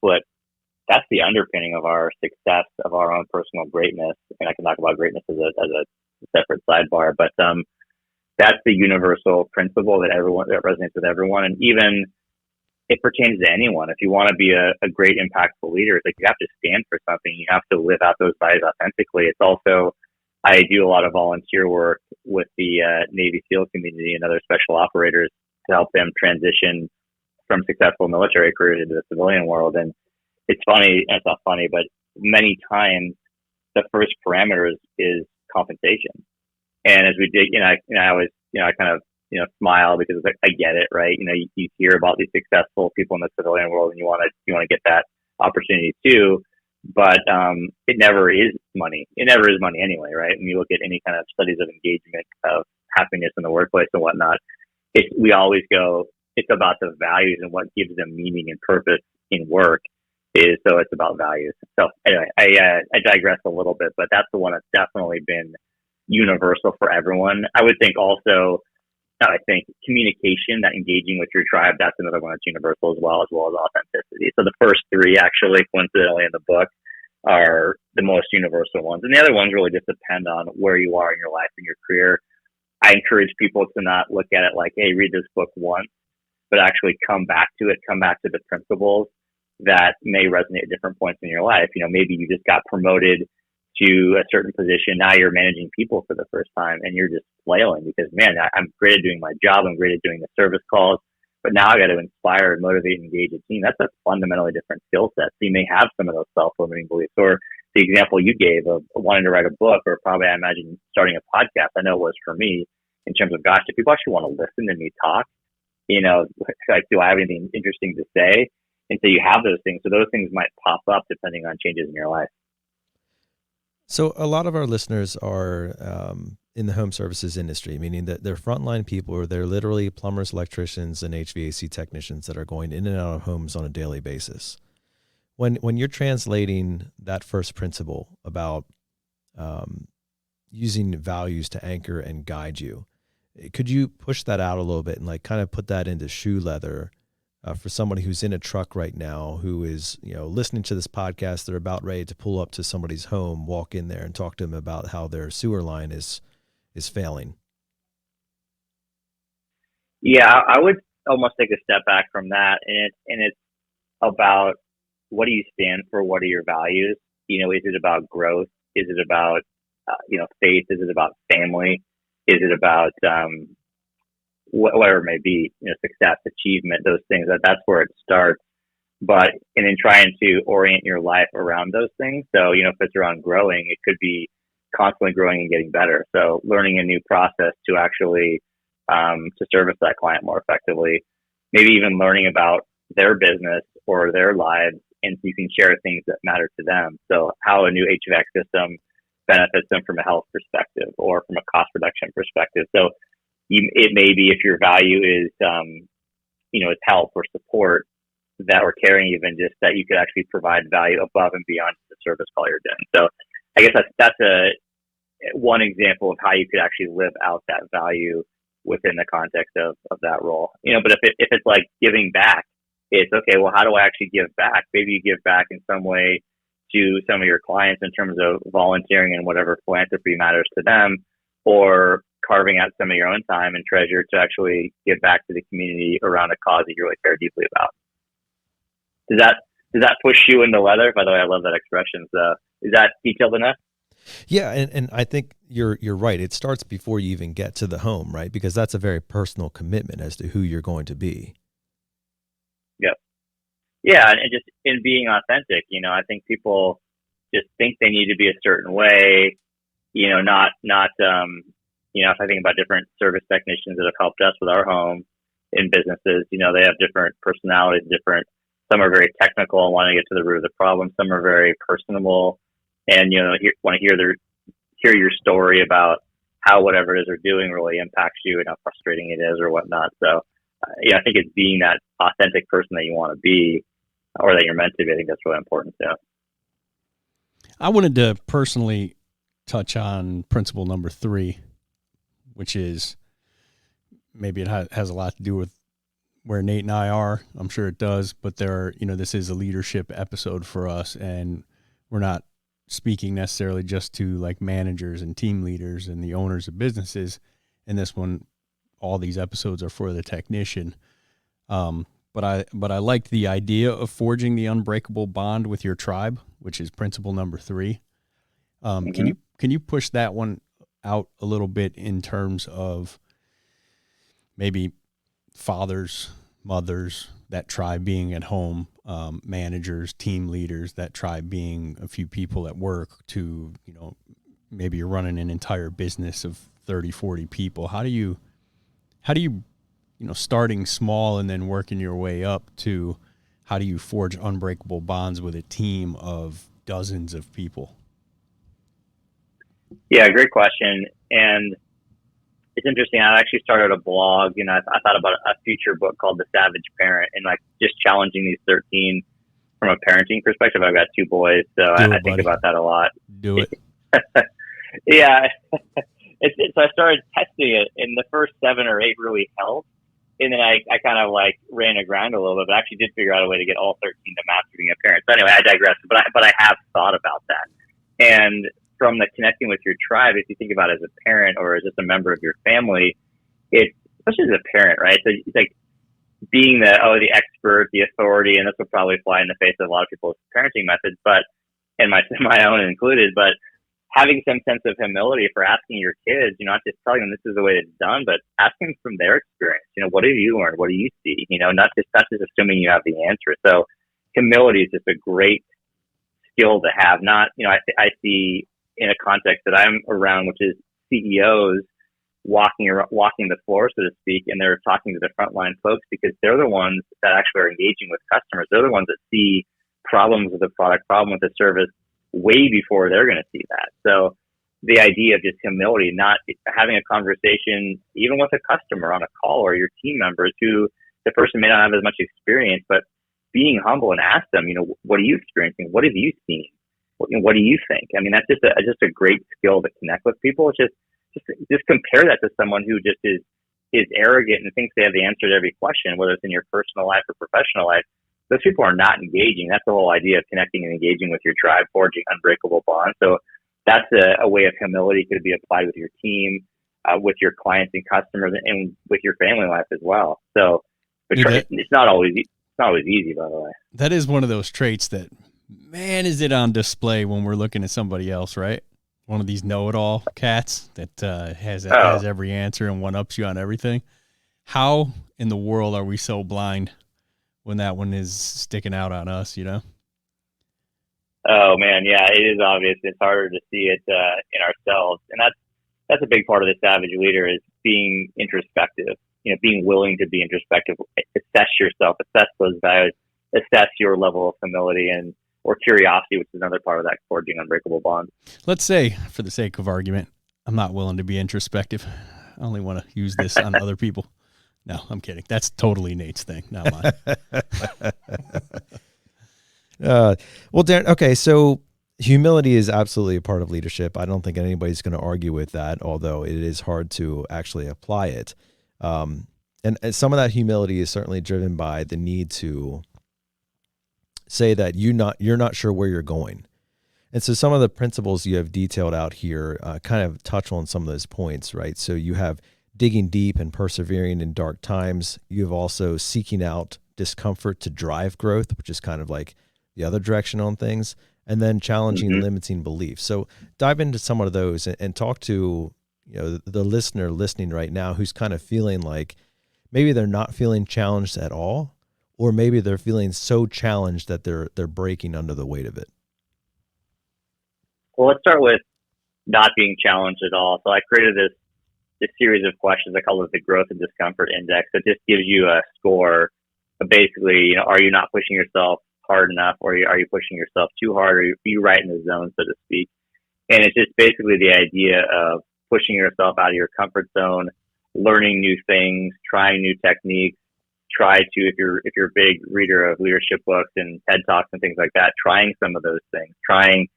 the underpinning of our success, of our own personal greatness. And I can talk about greatness as a separate sidebar, but that's the universal principle that resonates with everyone. And even it pertains to anyone. If you want to be a great, impactful leader, it's like you have to stand for something. You have to live out those values authentically. It's also, I do a lot of volunteer work with the Navy SEAL community and other special operators to help them transition from successful military careers into the civilian world. And it's funny, and it's not funny, but many times the first parameter is compensation. And as we dig, I always, I kind of, smile because I get it, right? You hear about these successful people in the civilian world, and you want to get that opportunity too. But it never is money. It never is money anyway, right? When you look at any kind of studies of engagement, of happiness in the workplace and whatnot, we always go, it's about the values and what gives them meaning and purpose in work. So it's about values. So anyway, I digress a little bit, but that's the one that's definitely been universal for everyone. I would think also, communication, that engaging with your tribe, that's another one that's universal as well as authenticity. So the first three, actually, coincidentally in the book, are the most universal ones. And the other ones really just depend on where you are in your life and your career. I encourage people to not look at it like, hey, read this book once, but actually come back to the principles that may resonate at different points in your life. Maybe you just got promoted to a certain position. Now you're managing people for the first time and you're just flailing because, man, I'm great at doing my job. I'm great at doing the service calls, but now I got to inspire and motivate and engage a team. That's a fundamentally different skill set. So you may have some of those self-limiting beliefs, or the example you gave of wanting to write a book, or probably I imagine starting a podcast. I know it was for me in terms of, gosh, do people actually want to listen to me talk? Like, do I have anything interesting to say? And so you have those things. So those things might pop up depending on changes in your life. So a lot of our listeners are in the home services industry, meaning that they're frontline people, or they're literally plumbers, electricians, and HVAC technicians that are going in and out of homes on a daily basis. When you're translating that first principle about using values to anchor and guide you. Could you push that out a little bit and like kind of put that into shoe leather for somebody who's in a truck right now, who is, listening to this podcast, they're about ready to pull up to somebody's home, walk in there and talk to them about how their sewer line is failing? Yeah, I would almost take a step back from that, and it's about, what do you stand for? What are your values? Is it about growth? Is it about faith? Is it about family? Is it about whatever it may be, success, achievement, those things? That's where it starts. But and then trying to orient your life around those things. So if it's around growing, it could be constantly growing and getting better. So learning a new process to actually to service that client more effectively. Maybe even learning about their business or their lives, and so you can share things that matter to them. So how a new HVAC system benefits them from a health perspective or from a cost reduction perspective. So it may be, if your value is is help or support, that or caring, even, just that you could actually provide value above and beyond the service call you're doing. So I guess that's one example of how you could actually live out that value within the context of that role. But if it's like giving back, it's okay, well, how do I actually give back? Maybe you give back in some way to some of your clients in terms of volunteering and whatever philanthropy matters to them, or carving out some of your own time and treasure to actually give back to the community around a cause that you really care deeply about. Does that push you into leather? By the way, I love that expression. So is that detailed enough? Yeah, and I think you're right. It starts before you even get to the home, right? Because that's a very personal commitment as to who you're going to be. Yep. Yeah, and just in being authentic, I think people just think they need to be a certain way, not if I think about different service technicians that have helped us with our home in businesses, they have different personalities, some are very technical and want to get to the root of the problem. Some are very personable and, want to hear your story about how whatever it is they're doing really impacts you and how frustrating it is or whatnot. So, I think it's being that authentic person that you want to be, or that you're meant to be. I think that's really important too. I wanted to personally touch on principle number 3, which is, maybe it has a lot to do with where Nate and I are. I'm sure it does, but this is a leadership episode for us, and we're not speaking necessarily just to like managers and team leaders and the owners of businesses. And this one, all these episodes are for the technician. But I liked the idea of forging the unbreakable bond with your tribe, which is principle number 3. Can you push that one out a little bit in terms of maybe fathers, mothers, that tribe being at home, managers, team leaders, that tribe being a few people at work, to, maybe you're running an entire business of 30, 40 people. How do you, starting small and then working your way up to, how do you forge unbreakable bonds with a team of dozens of people? Yeah, great question. And it's interesting. I actually started a blog, I thought about a future book called The Savage Parent, and like just challenging these 13 from a parenting perspective. I've got 2 boys, so I think about that a lot. Do it. Yeah. So I started testing it, and the first 7 or 8 really helped. And then I kind of like ran aground a little bit, but I actually did figure out a way to get all 13 to master being a parent. So anyway, I digress, but I have thought about that. And from the connecting with your tribe, if you think about it as a parent or as just a member of your family, it's, especially as a parent, right? So it's like being the expert, the authority, and this will probably fly in the face of a lot of people's parenting methods, but, and my own included, but having some sense of humility for asking your kids, not just telling them this is the way it's done, but asking from their experience, what have you learned? What do you see? Not just assuming you have the answer. So humility is just a great skill to have. Not, I see in a context that I'm around, which is CEOs walking the floor, so to speak, and they're talking to the frontline folks because they're the ones that actually are engaging with customers. They're the ones that see problems with the product, problem with the service way before they're going to see that. So the idea of just humility, not having a conversation even with a customer on a call or your team members who the person may not have as much experience, but being humble and ask them, what are you experiencing? What have you seen? what do you think? I mean, that's just a great skill to connect with people. It's just compare that to someone who just is arrogant and thinks they have the answer to every question, whether it's in your personal life or professional life. Those people are not engaging. That's the whole idea of connecting and engaging with your tribe, forging unbreakable bonds. So that's a way of humility could be applied with your team, with your clients and customers, and with your family life as well. So it's not always easy, by the way. That is one of those traits that, man, is it on display when we're looking at somebody else, right? One of these know-it-all cats that has every answer and one-ups you on everything. How in the world are we so blind when that one is sticking out on us, you know? Oh man, yeah, it is obvious. It's harder to see it in ourselves, and that's a big part of the savage leader is being introspective. You know, being willing to be introspective, assess yourself, assess those values, assess your level of humility or curiosity, which is another part of that forging unbreakable bond. Let's say, for the sake of argument, I'm not willing to be introspective. I only want to use this on other people. No, I'm kidding. That's totally Nate's thing, not mine. Well, Darren, okay, so humility is absolutely a part of leadership. I don't think anybody's going to argue with that, although it is hard to actually apply it. And some of that humility is certainly driven by the need to say that you're not sure where you're going. And so some of the principles you have detailed out here kind of touch on some of those points, right? So you have digging deep and persevering in dark times. You have also seeking out discomfort to drive growth, which is kind of like the other direction on things, and then challenging limiting beliefs. So dive into some of those and talk to, you know, the listener listening right now who's kind of feeling like maybe they're not feeling challenged at all, or maybe they're feeling so challenged that they're breaking under the weight of it. Well, let's start with not being challenged at all. So I created this series of questions. I call it the Growth and Discomfort Index. It just gives you a score of basically, you know, are you not pushing yourself hard enough, or are you pushing yourself too hard, or are you right in the zone, so to speak? And it's just basically the idea of pushing yourself out of your comfort zone, learning new things, trying new techniques. Try to, if you're a big reader of leadership books and TED Talks and things like that, trying some of those things, trying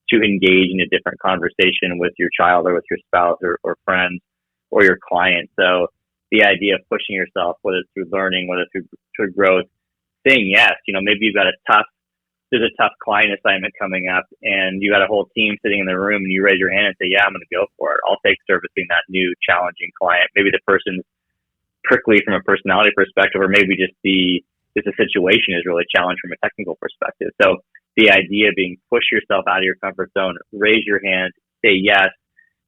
to engage in a different conversation with your child or with your spouse or friends or your client. So the idea of pushing yourself, whether it's through learning, whether it's through growth, saying yes. You know, maybe you've got there's a tough client assignment coming up, and you got a whole team sitting in the room, and you raise your hand and say, yeah, I'm going to go for it. I'll take servicing that new challenging client. Maybe the person's prickly from a personality perspective, or maybe just the situation is really challenged from a technical perspective. So the idea being push yourself out of your comfort zone, raise your hand, say yes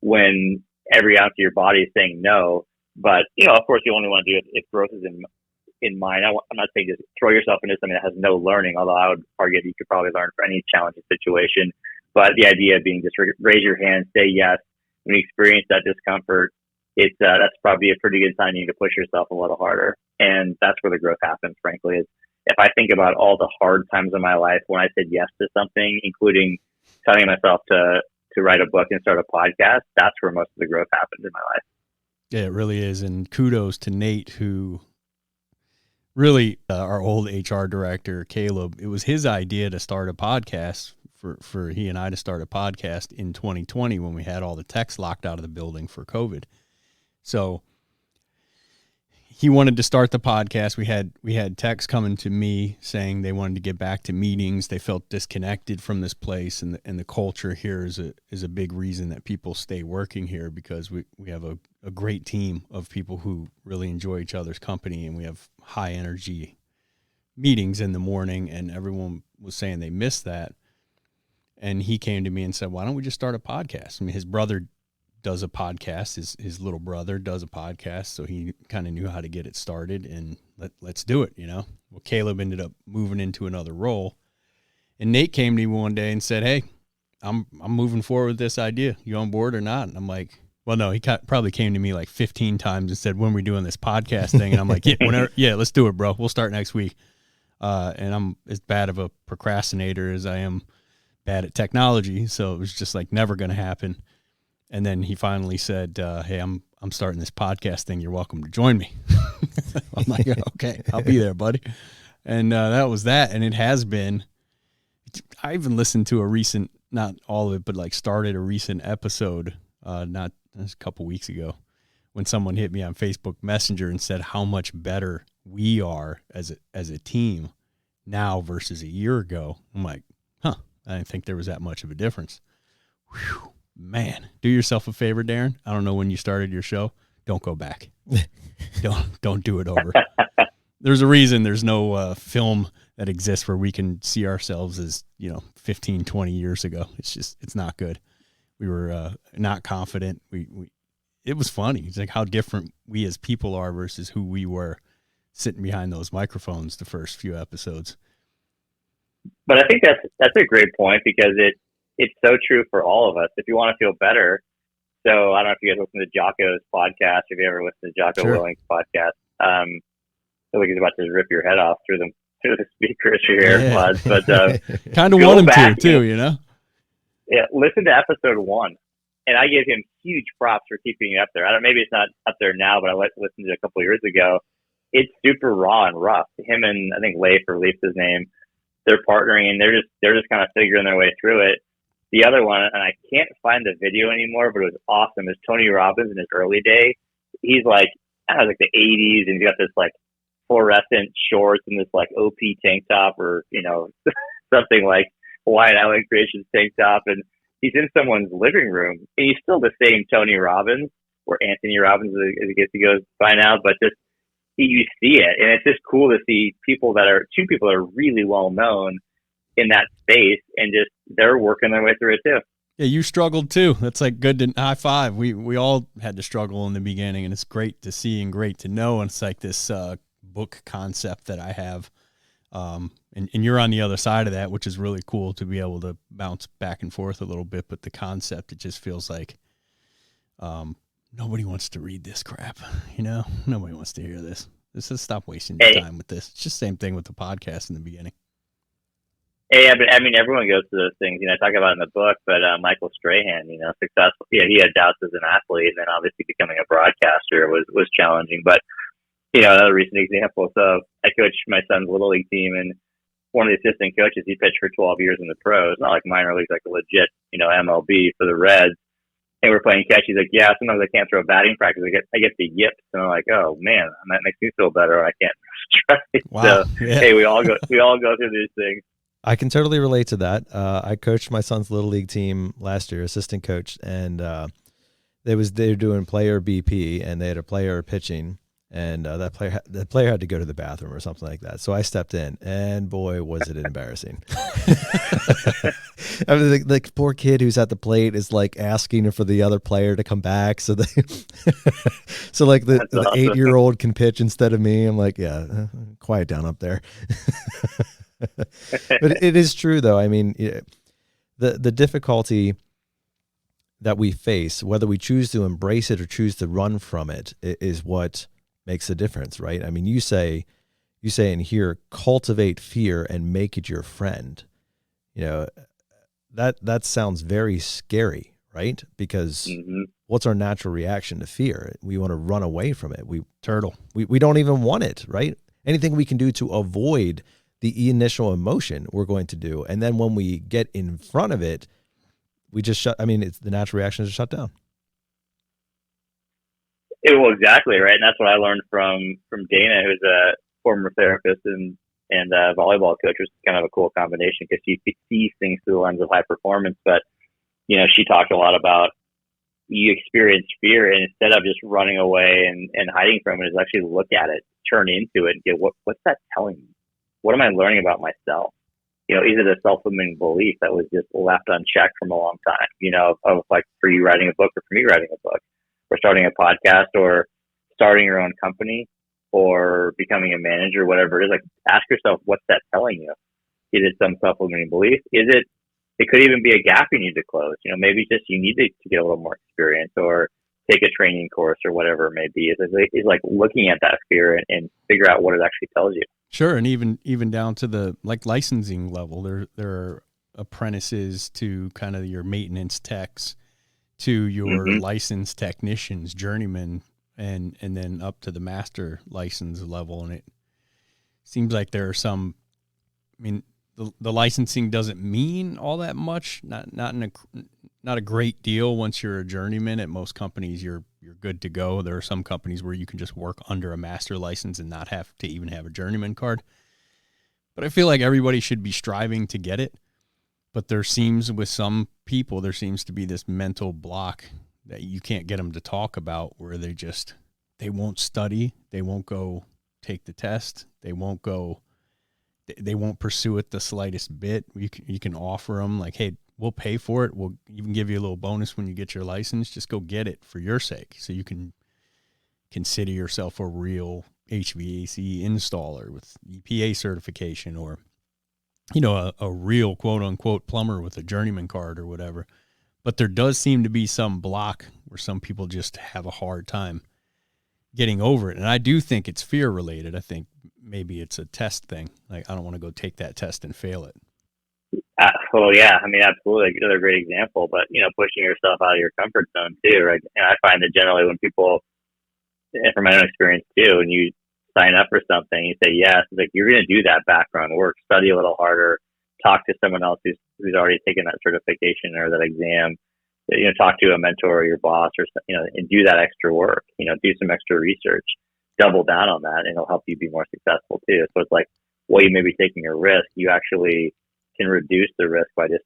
when every ounce of your body is saying no. But, you know, of course, you only want to do it if growth is in mind. I'm not saying just throw yourself into something that has no learning, although I would argue that you could probably learn for any challenging situation. But the idea being just raise your hand, say yes. When you experience that discomfort, that's probably a pretty good sign you need to push yourself a little harder. And that's where the growth happens, frankly, is if I think about all the hard times in my life when I said yes to something, including telling myself to write a book and start a podcast, that's where most of the growth happens in my life. Yeah, it really is. And kudos to Nate, who really, our old HR director, Caleb, it was his idea to start a podcast for he and I to start a podcast in 2020 when we had all the techs locked out of the building for COVID. So he wanted to start the podcast. We had techs coming to me saying they wanted to get back to meetings. They felt disconnected from this place, and the culture here is a big reason that people stay working here, because we have a great team of people who really enjoy each other's company, and we have high energy meetings in the morning, and everyone was saying they missed that. And he came to me and said, why don't we just start a podcast? I mean, his brother does a podcast, his little brother does a podcast, so he kind of knew how to get it started, and let's do it, you know. Well, Caleb ended up moving into another role, and Nate came to me one day and said, hey, I'm moving forward with this idea. You on board or not? And I'm like, well, no, he probably came to me like 15 times and said, when are we doing this podcast thing? And I'm like, yeah, let's do it, bro. We'll start next week. And I'm as bad of a procrastinator as I am bad at technology, so it was just like never going to happen. And then he finally said, hey, I'm starting this podcast thing. You're welcome to join me. I'm like, okay, I'll be there, buddy. And that was that. And it has been, I even listened to a recent not all of it, but like started a recent episode, not a couple weeks ago, when someone hit me on Facebook Messenger and said how much better we are as a team now versus a year ago. I'm like, I didn't think there was that much of a difference. Whew, man, do yourself a favor, Darren. I don't know when you started your show. Don't go back. Don't do it over. There's a reason there's no film that exists where we can see ourselves as, 15, 20 years ago. It's not good. We were not confident. It was funny. It's like how different we as people are versus who we were sitting behind those microphones the first few episodes. But I think that's a great point, because it's so true for all of us. If you want to feel better, so I don't know if you guys listen to Jocko's podcast, if you ever listened to Jocko Willing's podcast. I feel like he's about to rip your head off through the speakers or your AirPods, but kind of want him to too, Yeah, listen to episode 1. And I give him huge props for keeping it up there. Maybe it's not up there now, but I listened to it a couple of years ago. It's super raw and rough. Him and I think Leif's his name, they're partnering, and they're just kind of figuring their way through it. The other one, and I can't find the video anymore, but it was awesome, is Tony Robbins in his early day. He's like, like the 80s, and he's got this like fluorescent shorts and this like OP tank top, or, something like Hawaiian Island Creations tank top. And he's in someone's living room, and he's still the same Tony Robbins, or Anthony Robbins, as I guess he goes by now, but just, you see it. And it's just cool to see two people that are really well known in that space, and just they're working their way through it too. Yeah, you struggled too. That's like good to high five. We all had to struggle in the beginning, and it's great to see and great to know. And it's like this book concept that I have, and you're on the other side of that, which is really cool to be able to bounce back and forth a little bit. But the concept, it just feels like nobody wants to read this crap. Nobody wants to hear this. Just stop wasting your time with this. It's just the same thing with the podcast in the beginning. Yeah, but I mean, everyone goes through those things. I talk about it in the book, but Michael Strahan, successful. Yeah, he had doubts as an athlete, and then obviously becoming a broadcaster was challenging. But another recent example. So I coached my son's little league team, and one of the assistant coaches, he pitched for 12 years in the pros, not like minor leagues, like a legit MLB for the Reds. And we're playing catch. He's like, yeah, sometimes I can't throw batting practice. I get the yips, and I'm like, oh man, that makes me feel better. I can't try. Wow. So yeah. Hey, we all go through these things. I can totally relate to that. I coached my son's little league team last year, assistant coach, and they were doing player BP, and they had a player pitching, and the player had to go to the bathroom or something like that. So I stepped in, and boy, was it embarrassing. I mean, the poor kid who's at the plate is like asking for the other player to come back, so the 8-year-old can pitch instead of me. I'm like, yeah, quiet down up there. But it is true, though. I mean, the difficulty that we face, whether we choose to embrace it or choose to run from it, is what makes the difference, right? I mean, you say in here, cultivate fear and make it your friend. That sounds very scary, right? Because what's our natural reaction to fear? We want to run away from it. We don't even want it, right? Anything we can do to avoid the initial emotion, we're going to do. And then when we get in front of it, we just the natural reaction is to shut down. Well, exactly, right. And that's what I learned from Dana, who's a former therapist and volleyball coach, which is kind of a cool combination, because she sees things through the lens of high performance. But, she talked a lot about, you experience fear, and instead of just running away and hiding from it, is actually look at it, turn into it, and get what's that telling me? What am I learning about myself? Is it a self-limiting belief that was just left unchecked from a long time? Of like, for you writing a book, or for me writing a book, or starting a podcast, or starting your own company, or becoming a manager, whatever it is. Like, ask yourself, what's that telling you? Is it some self-limiting belief? It could even be a gap you need to close. Maybe just you need to get a little more experience, or take a training course, or whatever it may be. It's like looking at that fear and figure out what it actually tells you. Sure. And even down to the licensing level, there are apprentices to kind of your maintenance techs, to your licensed technicians, journeymen, and then up to the master license level. And it seems like there are some, the licensing doesn't mean all that much. Not a great deal once you're a journeyman. At most companies, you're good to go. There are some companies where you can just work under a master license and not have to even have a journeyman card. But I feel like everybody should be striving to get it. But with some people, there seems to be this mental block that you can't get them to talk about, where they won't study, they won't go take the test, they won't pursue it the slightest bit. You can offer them like, hey, we'll pay for it. We'll even give you a little bonus when you get your license. Just go get it for your sake, so you can consider yourself a real HVAC installer with EPA certification, or a real quote unquote plumber with a journeyman card or whatever. But there does seem to be some block where some people just have a hard time getting over it. And I do think it's fear related. I think maybe it's a test thing. Like, I don't want to go take that test and fail it. Well, yeah, I mean, absolutely. Another great example, but, pushing yourself out of your comfort zone too, right? And I find that generally when people, and from my own experience too, when you sign up for something, you say yes, it's like, you're going to do that background work, study a little harder, talk to someone else who's already taken that certification or that exam, talk to a mentor or your boss, or, and do that extra work, do some extra research, double down on that, and it'll help you be more successful too. So it's like, while you may be taking a risk, you actually can reduce the risk by just,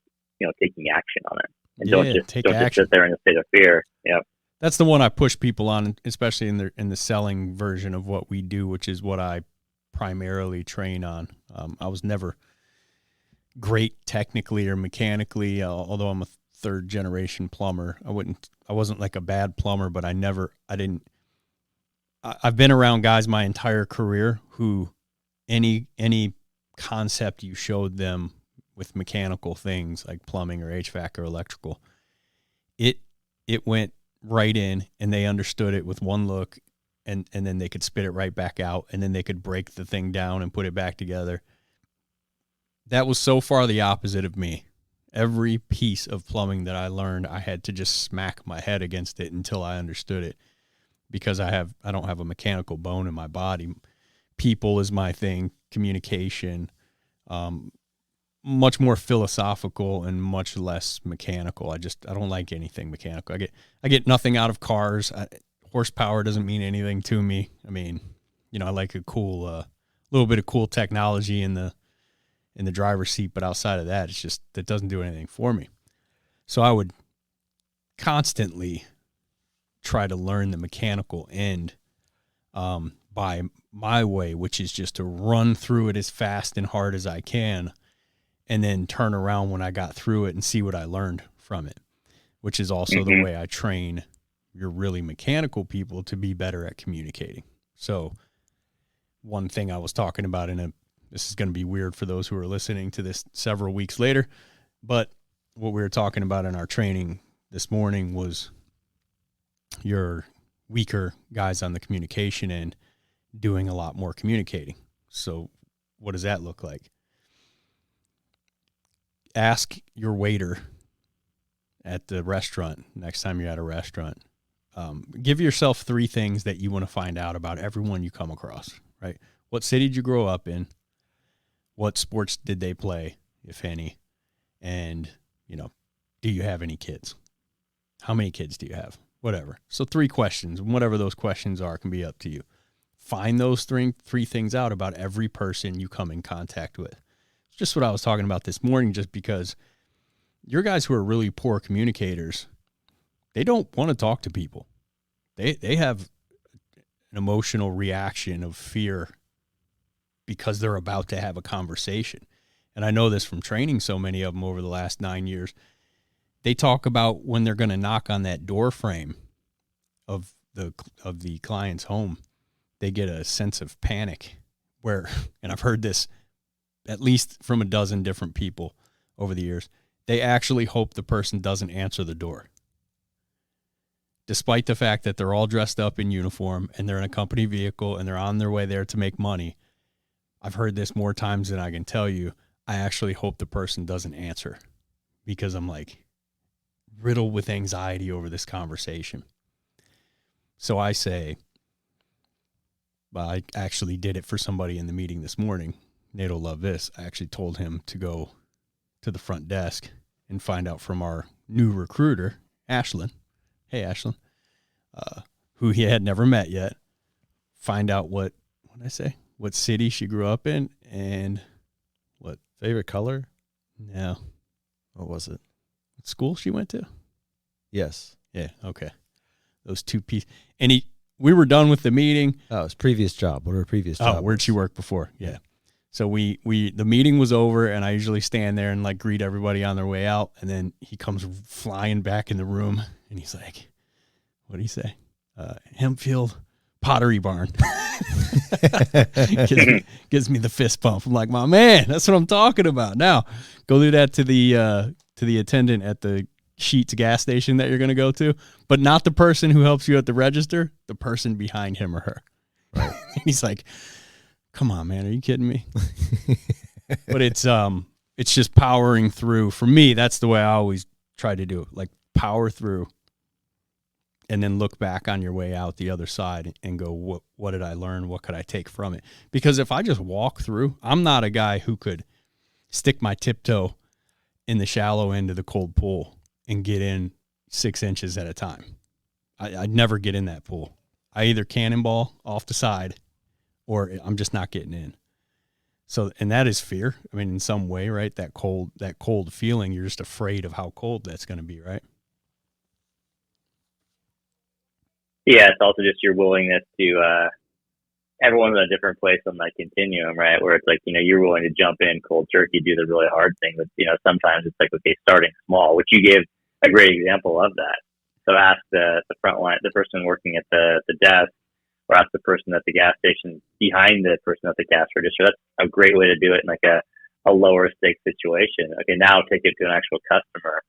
taking action on it. And don't just sit there in a state of fear. Yeah. That's the one I push people on, especially in the selling version of what we do, which is what I primarily train on. I was never great technically or mechanically, although I'm a third generation plumber. I wasn't like a bad plumber, but I've been around guys my entire career who any concept you showed them with mechanical things like plumbing or HVAC or electrical, it went right in, and they understood it with one look, and then they could spit it right back out, and then they could break the thing down and put it back together. That was so far the opposite of me. Every piece of plumbing that I learned, I had to just smack my head against it until I understood it, because I don't have a mechanical bone in my body. People is my thing, communication, much more philosophical and much less mechanical. I don't like anything mechanical. I get nothing out of cars. Horsepower doesn't mean anything to me. I mean, I like a cool, little bit of cool technology in the driver's seat, but outside of that, that doesn't do anything for me. So I would constantly try to learn the mechanical end by my way, which is just to run through it as fast and hard as I can, and then turn around when I got through it and see what I learned from it, which is also the way I train your really mechanical people to be better at communicating. So one thing I was talking about this is going to be weird for those who are listening to this several weeks later, but what we were talking about in our training this morning was your weaker guys on the communication end doing a lot more communicating. So what does that look like? Ask your waiter at the restaurant next time you're at a restaurant. Give yourself 3 things that you want to find out about everyone you come across, right? What city did you grow up in? What sports did they play, if any? And, do you have any kids? How many kids do you have? Whatever. So 3 questions, whatever those questions are, can be up to you. Find those three things out about every person you come in contact with. It's just what I was talking about this morning, just because your guys who are really poor communicators, they don't want to talk to people. They have an emotional reaction of fear because they're about to have a conversation. And I know this from training so many of them over the last 9 years. They talk about when they're going to knock on that door frame of the client's home, they get a sense of panic where, and I've heard this at least from a dozen different people over the years, they actually hope the person doesn't answer the door. Despite the fact that they're all dressed up in uniform and they're in a company vehicle and they're on their way there to make money, I've heard this more times than I can tell you. I actually hope the person doesn't answer, because I'm like riddled with anxiety over this conversation. So I say, well, I actually did it for somebody in the meeting this morning. Nate'll love this. I actually told him to go to the front desk and find out from our new recruiter, Ashlyn. Hey, Ashlyn, who he had never met yet. Find out what did I say? What city she grew up in and what Favorite color? No. What was it? What school she went to? Yes. Yeah. Okay. Those two pieces. And we were done with the meeting. Oh, his previous job. What her previous job? Oh, where'd she work before? Yeah. So the meeting was over, and I usually stand there and like greet everybody on their way out. And then he comes flying back in the room, and he's like, "What did he say? Hempfield Pottery Barn." gives me the fist bump. I'm like, "My man, that's what I'm talking about." Now, go do that to the attendant at the Sheetz gas station that you're going to go to, but not the person who helps you at the register, the person behind him or her. Right. He's like, "Come on, man, are you kidding me?" But it's just powering through. For me, that's the way I always try to do it. Like power through and then look back on your way out the other side and go, what did I learn? What could I take from it? Because if I just walk through, I'm not a guy who could stick my tiptoe in the shallow end of the cold pool and get in 6 inches at a time. I'd never get in that pool. I either cannonball off the side or I'm just not getting in. So, and that is fear. I mean, in some way, right? That cold feeling, you're just afraid of how cold that's going to be, right? Yeah, it's also just your willingness to, everyone's in a different place on that continuum, right? Where it's like, you're willing to jump in cold turkey, do the really hard thing. But, sometimes it's like, okay, starting small, which you gave a great example of that. So ask the front line, the person working at the desk, or ask the person at the gas station behind the person at the gas register. That's a great way to do it in like a lower stake situation. Okay, now take it to an actual customer,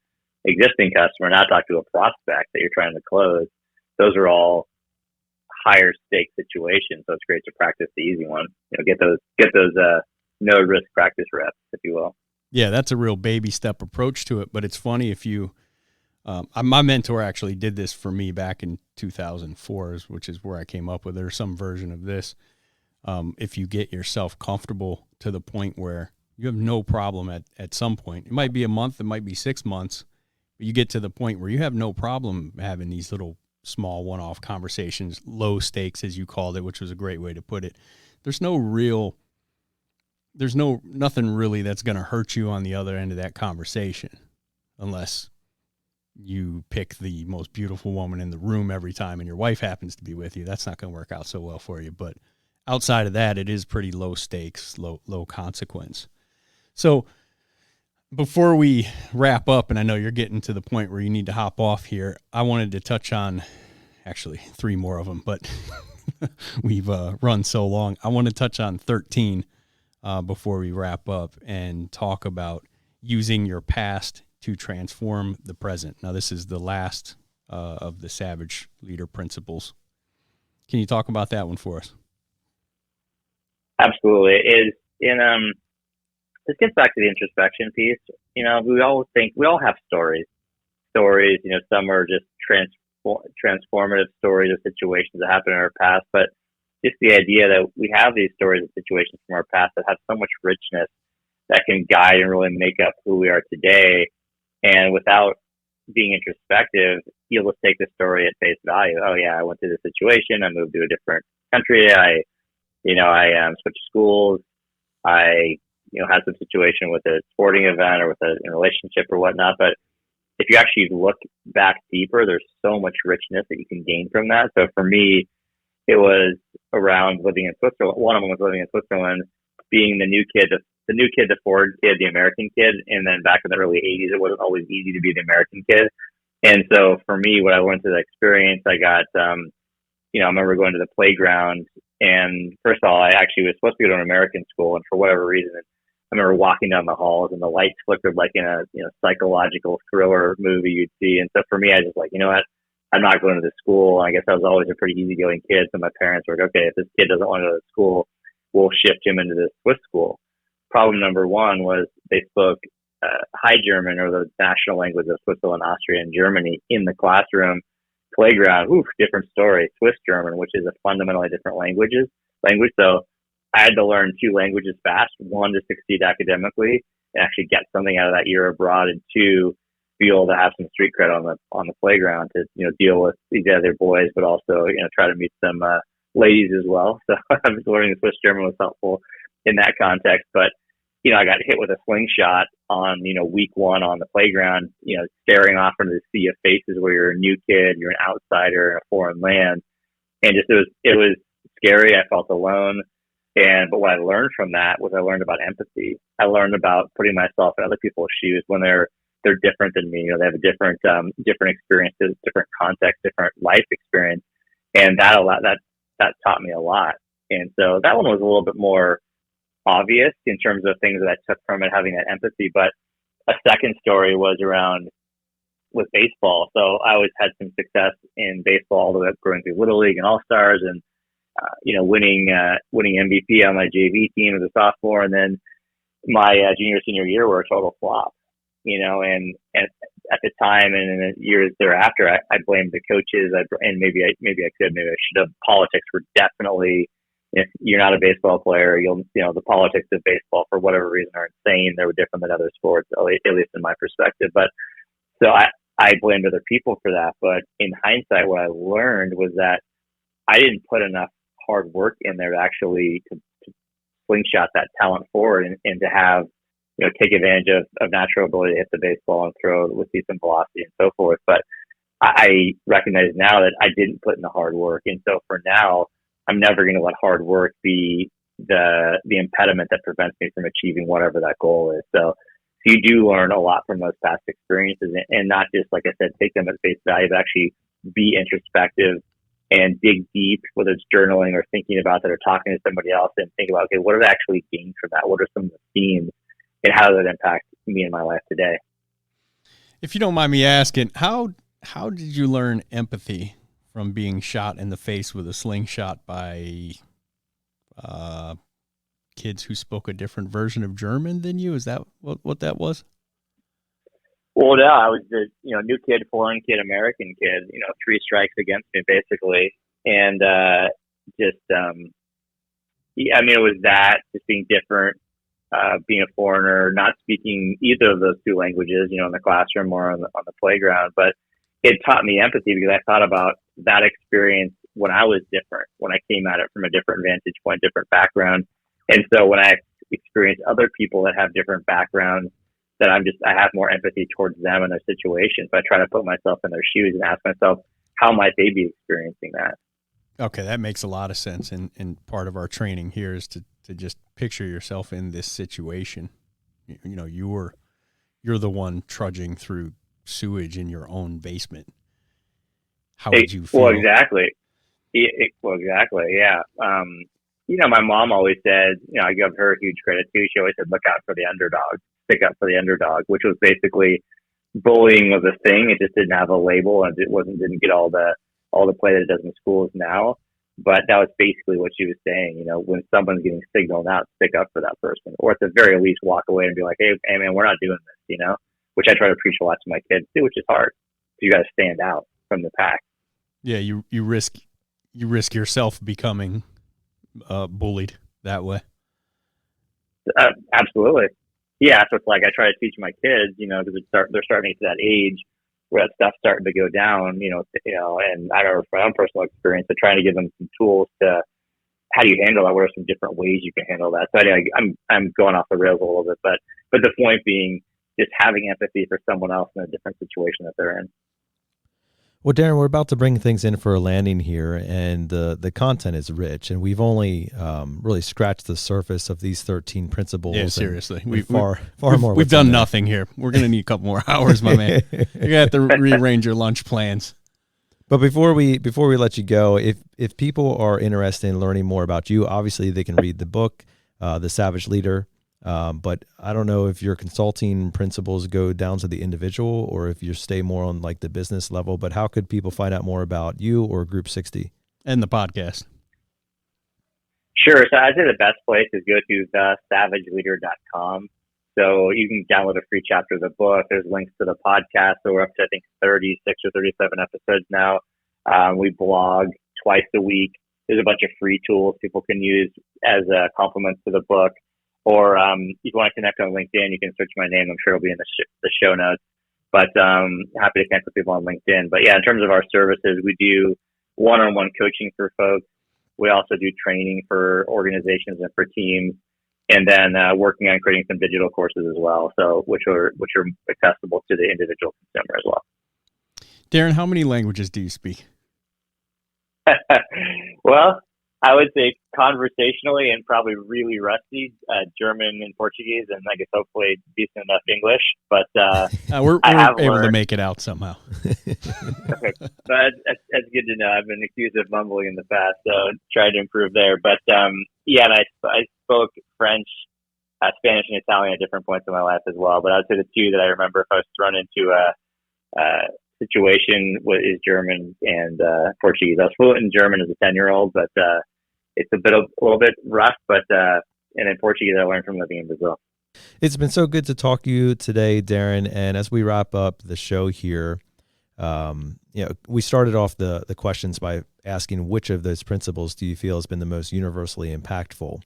existing customer, not talk to a prospect that you're trying to close. Those are all higher stake situations. So it's great to practice the easy one. Get those no risk practice reps, if you will. Yeah, that's a real baby step approach to it. But it's funny if you, my mentor actually did this for me back in 2004, which is where I came up with it, or some version of this. If you get yourself comfortable to the point where you have no problem at some point, it might be a month, it might be 6 months, but you get to the point where you have no problem having these little small one-off conversations, low stakes, as you called it, which was a great way to put it. There's nothing really that's going to hurt you on the other end of that conversation, unless you pick the most beautiful woman in the room every time and your wife happens to be with you. That's not going to work out so well for you. But outside of that, it is pretty low stakes, low consequence. So before we wrap up, and I know you're getting to the point where you need to hop off here, I wanted to touch on actually 3 more of them, but we've run so long. I want to touch on 13 before we wrap up and talk about using your past to transform the present. Now, this is the last of the Savage Leader Principles. Can you talk about that one for us? Absolutely. This gets back to the introspection piece. We all have stories. Some are just transformative stories of situations that happened in our past, but just the idea that we have these stories and situations from our past that have so much richness that can guide and really make up who we are today. And without being introspective, you'll just take the story at face value. Oh yeah, I went through this situation. I moved to a different country. I switched schools. I had some situation with a sporting event or with a relationship or whatnot. But if you actually look back deeper, there's so much richness that you can gain from that. So for me, it was around living in Switzerland. One of them was living in Switzerland, being the new kid, the Ford kid, the American kid. And then back in the early 80s, it wasn't always easy to be the American kid. And so for me, when I went through the experience, I got, I remember going to the playground. And first of all, I actually was supposed to go to an American school. And for whatever reason, I remember walking down the halls and the lights flickered like in a psychological thriller movie you'd see. And so for me, I just like, what? I'm not going to this school. I guess I was always a pretty easygoing kid. So my parents were like, okay, if this kid doesn't want to go to school, we'll shift him into this Swiss school. Problem number one was they spoke High German, or the national language of Switzerland, Austria, and Germany, in the classroom. Playground, different story. Swiss German, which is a fundamentally different language. So I had to learn 2 languages fast. 1, to succeed academically and actually get something out of that year abroad, and 2, be able to have some street cred on the playground to, deal with these other boys, but also, try to meet some ladies as well. So I was learning Swiss German was helpful in that context. But, I got hit with a slingshot on, week 1 on the playground, staring off into the sea of faces where you're a new kid, you're an outsider in a foreign land. And just, it was scary. I felt alone. But what I learned from that was I learned about empathy. I learned about putting myself in other people's shoes when they're different than me. They have a different experiences, different context, different life experience. And that taught me a lot. And so that one was a little bit more obvious in terms of things that I took from it, having that empathy. But a second story was around with baseball. So I always had some success in baseball all the way up growing through Little League and All-Stars, and winning MVP on my JV team as a sophomore, and then my senior year were a total flop. And at the time and in the years thereafter, I blamed the coaches. Maybe I should have. Politics were definitely. If you're not a baseball player, the politics of baseball for whatever reason are insane. They were different than other sports, at least in my perspective. But so I blamed other people for that. But in hindsight, what I learned was that I didn't put enough hard work in there to actually to slingshot that talent forward and to have, take advantage of natural ability to hit the baseball and throw with decent velocity and so forth. But I recognize now that I didn't put in the hard work. And so for now, I'm never going to let hard work be the impediment that prevents me from achieving whatever that goal is. So you do learn a lot from those past experiences, and not just, like I said, take them at face value, but actually be introspective and dig deep, whether it's journaling or thinking about that or talking to somebody else, and think about, okay, what did I actually gain from that? What are some of the themes, and how does it impact me in my life today? If you don't mind me asking, how did you learn empathy from being shot in the face with a slingshot by kids who spoke a different version of German than you? Is that what that was? Well, no, I was the new kid, foreign kid, American kid. 3 strikes against me basically, and it was that, just being different, being a foreigner, not speaking either of those 2 languages, in the classroom or on the playground. But it taught me empathy because I thought about that experience when I was different, when I came at it from a different vantage point, different background. And so when I experience other people that have different backgrounds, that I have more empathy towards them and their situations. So I try to put myself in their shoes and ask myself, how might they be experiencing that? Okay, that makes a lot of sense. And part of our training here is to just picture yourself in this situation. You're the one trudging through sewage in your own basement. How would you feel? Well, exactly. Yeah. My mom always said, I give her huge credit too. She always said, look out for the underdog, stick up for the underdog, which was basically bullying was a thing. It just didn't have a label, and didn't get all the play that it does in schools now. But that was basically what she was saying. When someone's getting signaled out, stick up for that person, or at the very least walk away and be like, hey man, we're not doing this, which I try to preach a lot to my kids too, which is hard. You got to stand out from the pack. Yeah. You risk yourself becoming bullied that way. Absolutely. Yeah. So it's like, I try to teach my kids, because they're starting to that age where that stuff's starting to go down, and I remember from my own personal experience, but trying to give them some tools to, how do you handle that? What are some different ways you can handle that? So anyway, I'm going off the rails a little bit, but the point being just having empathy for someone else in a different situation that they're in. Well, Darren, we're about to bring things in for a landing here, and the content is rich, and we've only really scratched the surface of these 13 principles. Yeah, seriously. We've far more. We've done nothing here. We're going to need a couple more hours, my man. You're going to have to rearrange your lunch plans. But before we let you go, if people are interested in learning more about you, obviously they can read the book, The Savage Leader. But I don't know if your consulting principles go down to the individual or if you stay more on like the business level, but how could people find out more about you or Group 60? And the podcast? Sure. So I'd say the best place is go to thesavageleader.com. So you can download a free chapter of the book. There's links to the podcast. So we're up to, I think, 36 or 37 episodes now. We blog twice a week. There's a bunch of free tools people can use as complements to the book. Or if you want to connect on LinkedIn, you can search my name. I'm sure it'll be in the show notes. But happy to connect with people on LinkedIn. But yeah, in terms of our services, we do one-on-one coaching for folks. We also do training for organizations and for teams, and then working on creating some digital courses as well. So which are accessible to the individual consumer as well. Darren, how many languages do you speak? Well, I would say conversationally and probably really rusty, German and Portuguese, and I guess hopefully decent enough English. But we're able learned to make it out somehow. Okay. But that's good to know. I've been accused of mumbling in the past, so tried to improve there. But yeah, and I spoke French, Spanish, and Italian at different points in my life as well. But I'd say the two that I remember if I was thrown into a situation is German and Portuguese. I was fluent in German as a 10-year-old, but it's a little bit rough. But and in Portuguese, I learned from living in Brazil. It's been so good to talk to you today, Darren. And as we wrap up the show here, we started off the questions by asking which of those principles do you feel has been the most universally impactful?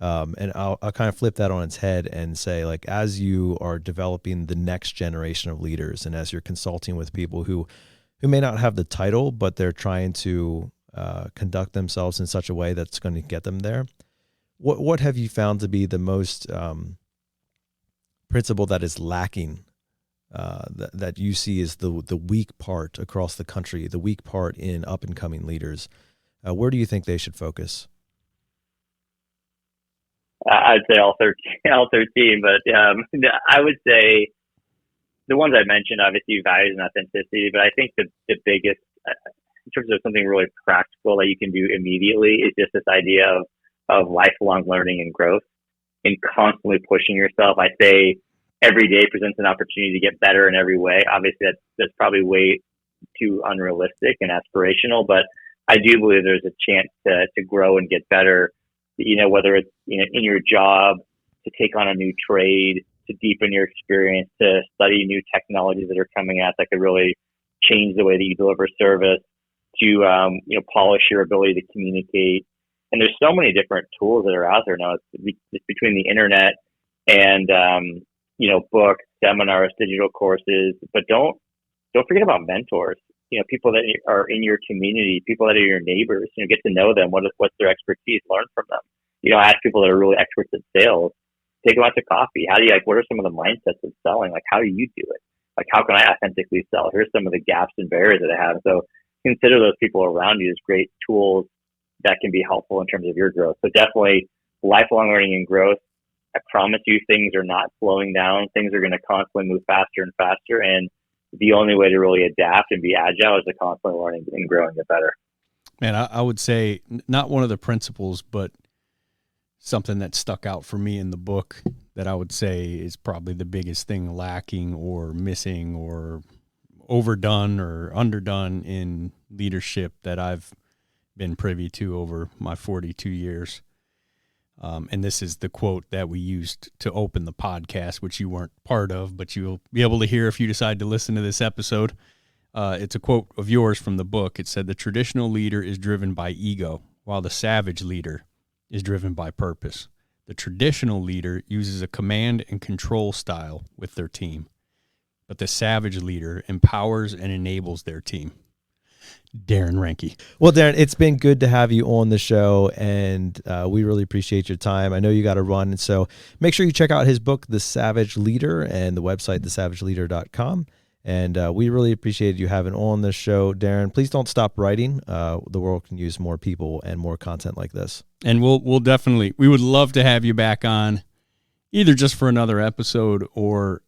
And I'll kind of flip that on its head and say, like, as you are developing the next generation of leaders and as you're consulting with people who may not have the title, but they're trying to conduct themselves in such a way that's going to get them there, what have you found to be the most principle that is lacking, that you see is the weak part across the country, the weak part in up-and-coming leaders? Where do you think they should focus? I'd say all 13, but I would say the ones I mentioned, obviously values and authenticity, but I think the biggest, in terms of something really practical that you can do immediately, is just this idea of lifelong learning and growth and constantly pushing yourself. I say every day presents an opportunity to get better in every way. Obviously, that's probably way too unrealistic and aspirational, but I do believe there's a chance to grow and get better. Whether it's in your job, to take on a new trade, to deepen your experience, to study new technologies that are coming out that could really change the way that you deliver service, to polish your ability to communicate. And there's so many different tools that are out there now. It's between the internet and books, seminars, digital courses. But don't forget about mentors. People that are in your community, people that are your neighbors. Get to know them. What's their expertise? Learn from them. Ask people that are really experts at sales. Take them out to coffee. What are some of the mindsets of selling? Like, how do you do it? Like, how can I authentically sell? Here's some of the gaps and barriers that I have. So consider those people around you as great tools that can be helpful in terms of your growth. So definitely lifelong learning and growth. I promise you, things are not slowing down. Things are going to constantly move faster and faster. And the only way to really adapt and be agile is to constantly learning and growing it better. Man, I would say not one of the principles, but something that stuck out for me in the book that I would say is probably the biggest thing lacking or missing or overdone or underdone in leadership that I've been privy to over my 42 years. And this is the quote that we used to open the podcast, which you weren't part of, but you'll be able to hear if you decide to listen to this episode. It's a quote of yours from the book. It said, "The traditional leader is driven by ego, while the savage leader is driven by purpose. The traditional leader uses a command and control style with their team, but the savage leader empowers and enables their team." Darren Reinke. Well, Darren, it's been good to have you on the show, and we really appreciate your time. I know you got to run, and so make sure you check out his book, The Savage Leader, and the website, thesavageleader.com. And we really appreciate you having on the show, Darren. Please don't stop writing. The world can use more people and more content like this. And we'll definitely, we would love to have you back on, either just for another episode or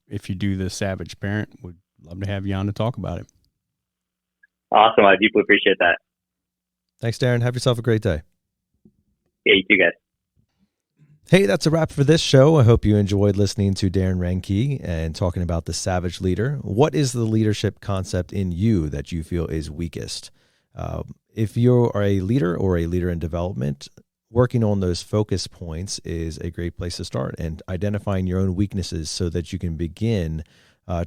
if you do the Savage Parent, we'd love to have you on to talk about it. Awesome. I deeply appreciate that. Thanks, Darren. Have yourself a great day. Yeah, you too, guys. Hey, that's a wrap for this show. I hope you enjoyed listening to Darren Reinke and talking about the Savage Leader. What is the leadership concept in you that you feel is weakest? If you are a leader or a leader in development, working on those focus points is a great place to start, and identifying your own weaknesses so that you can begin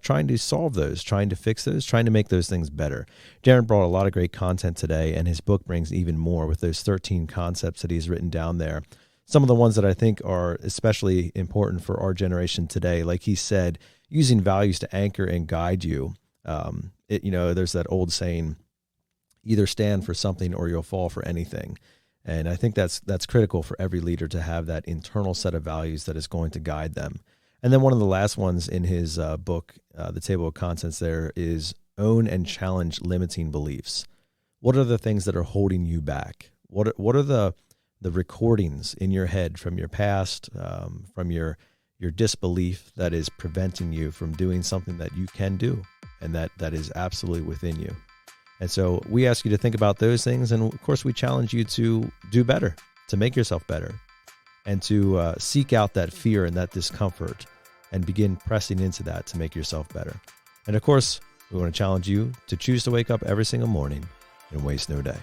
trying to solve those, trying to fix those, trying to make those things better. Darren brought a lot of great content today, and his book brings even more with those 13 concepts that he's written down there. Some of the ones that I think are especially important for our generation today, like he said, using values to anchor and guide you. There's that old saying, either stand for something or you'll fall for anything. And I think that's critical for every leader to have that internal set of values that is going to guide them. And then one of the last ones in his book, The Table of Contents there, is own and challenge limiting beliefs. What are the things that are holding you back? What are the recordings in your head from your past, from your disbelief that is preventing you from doing something that you can do and that is absolutely within you? And so we ask you to think about those things. And of course, we challenge you to do better, to make yourself better, and to seek out that fear and that discomfort and begin pressing into that to make yourself better. And of course, we want to challenge you to choose to wake up every single morning and waste no day.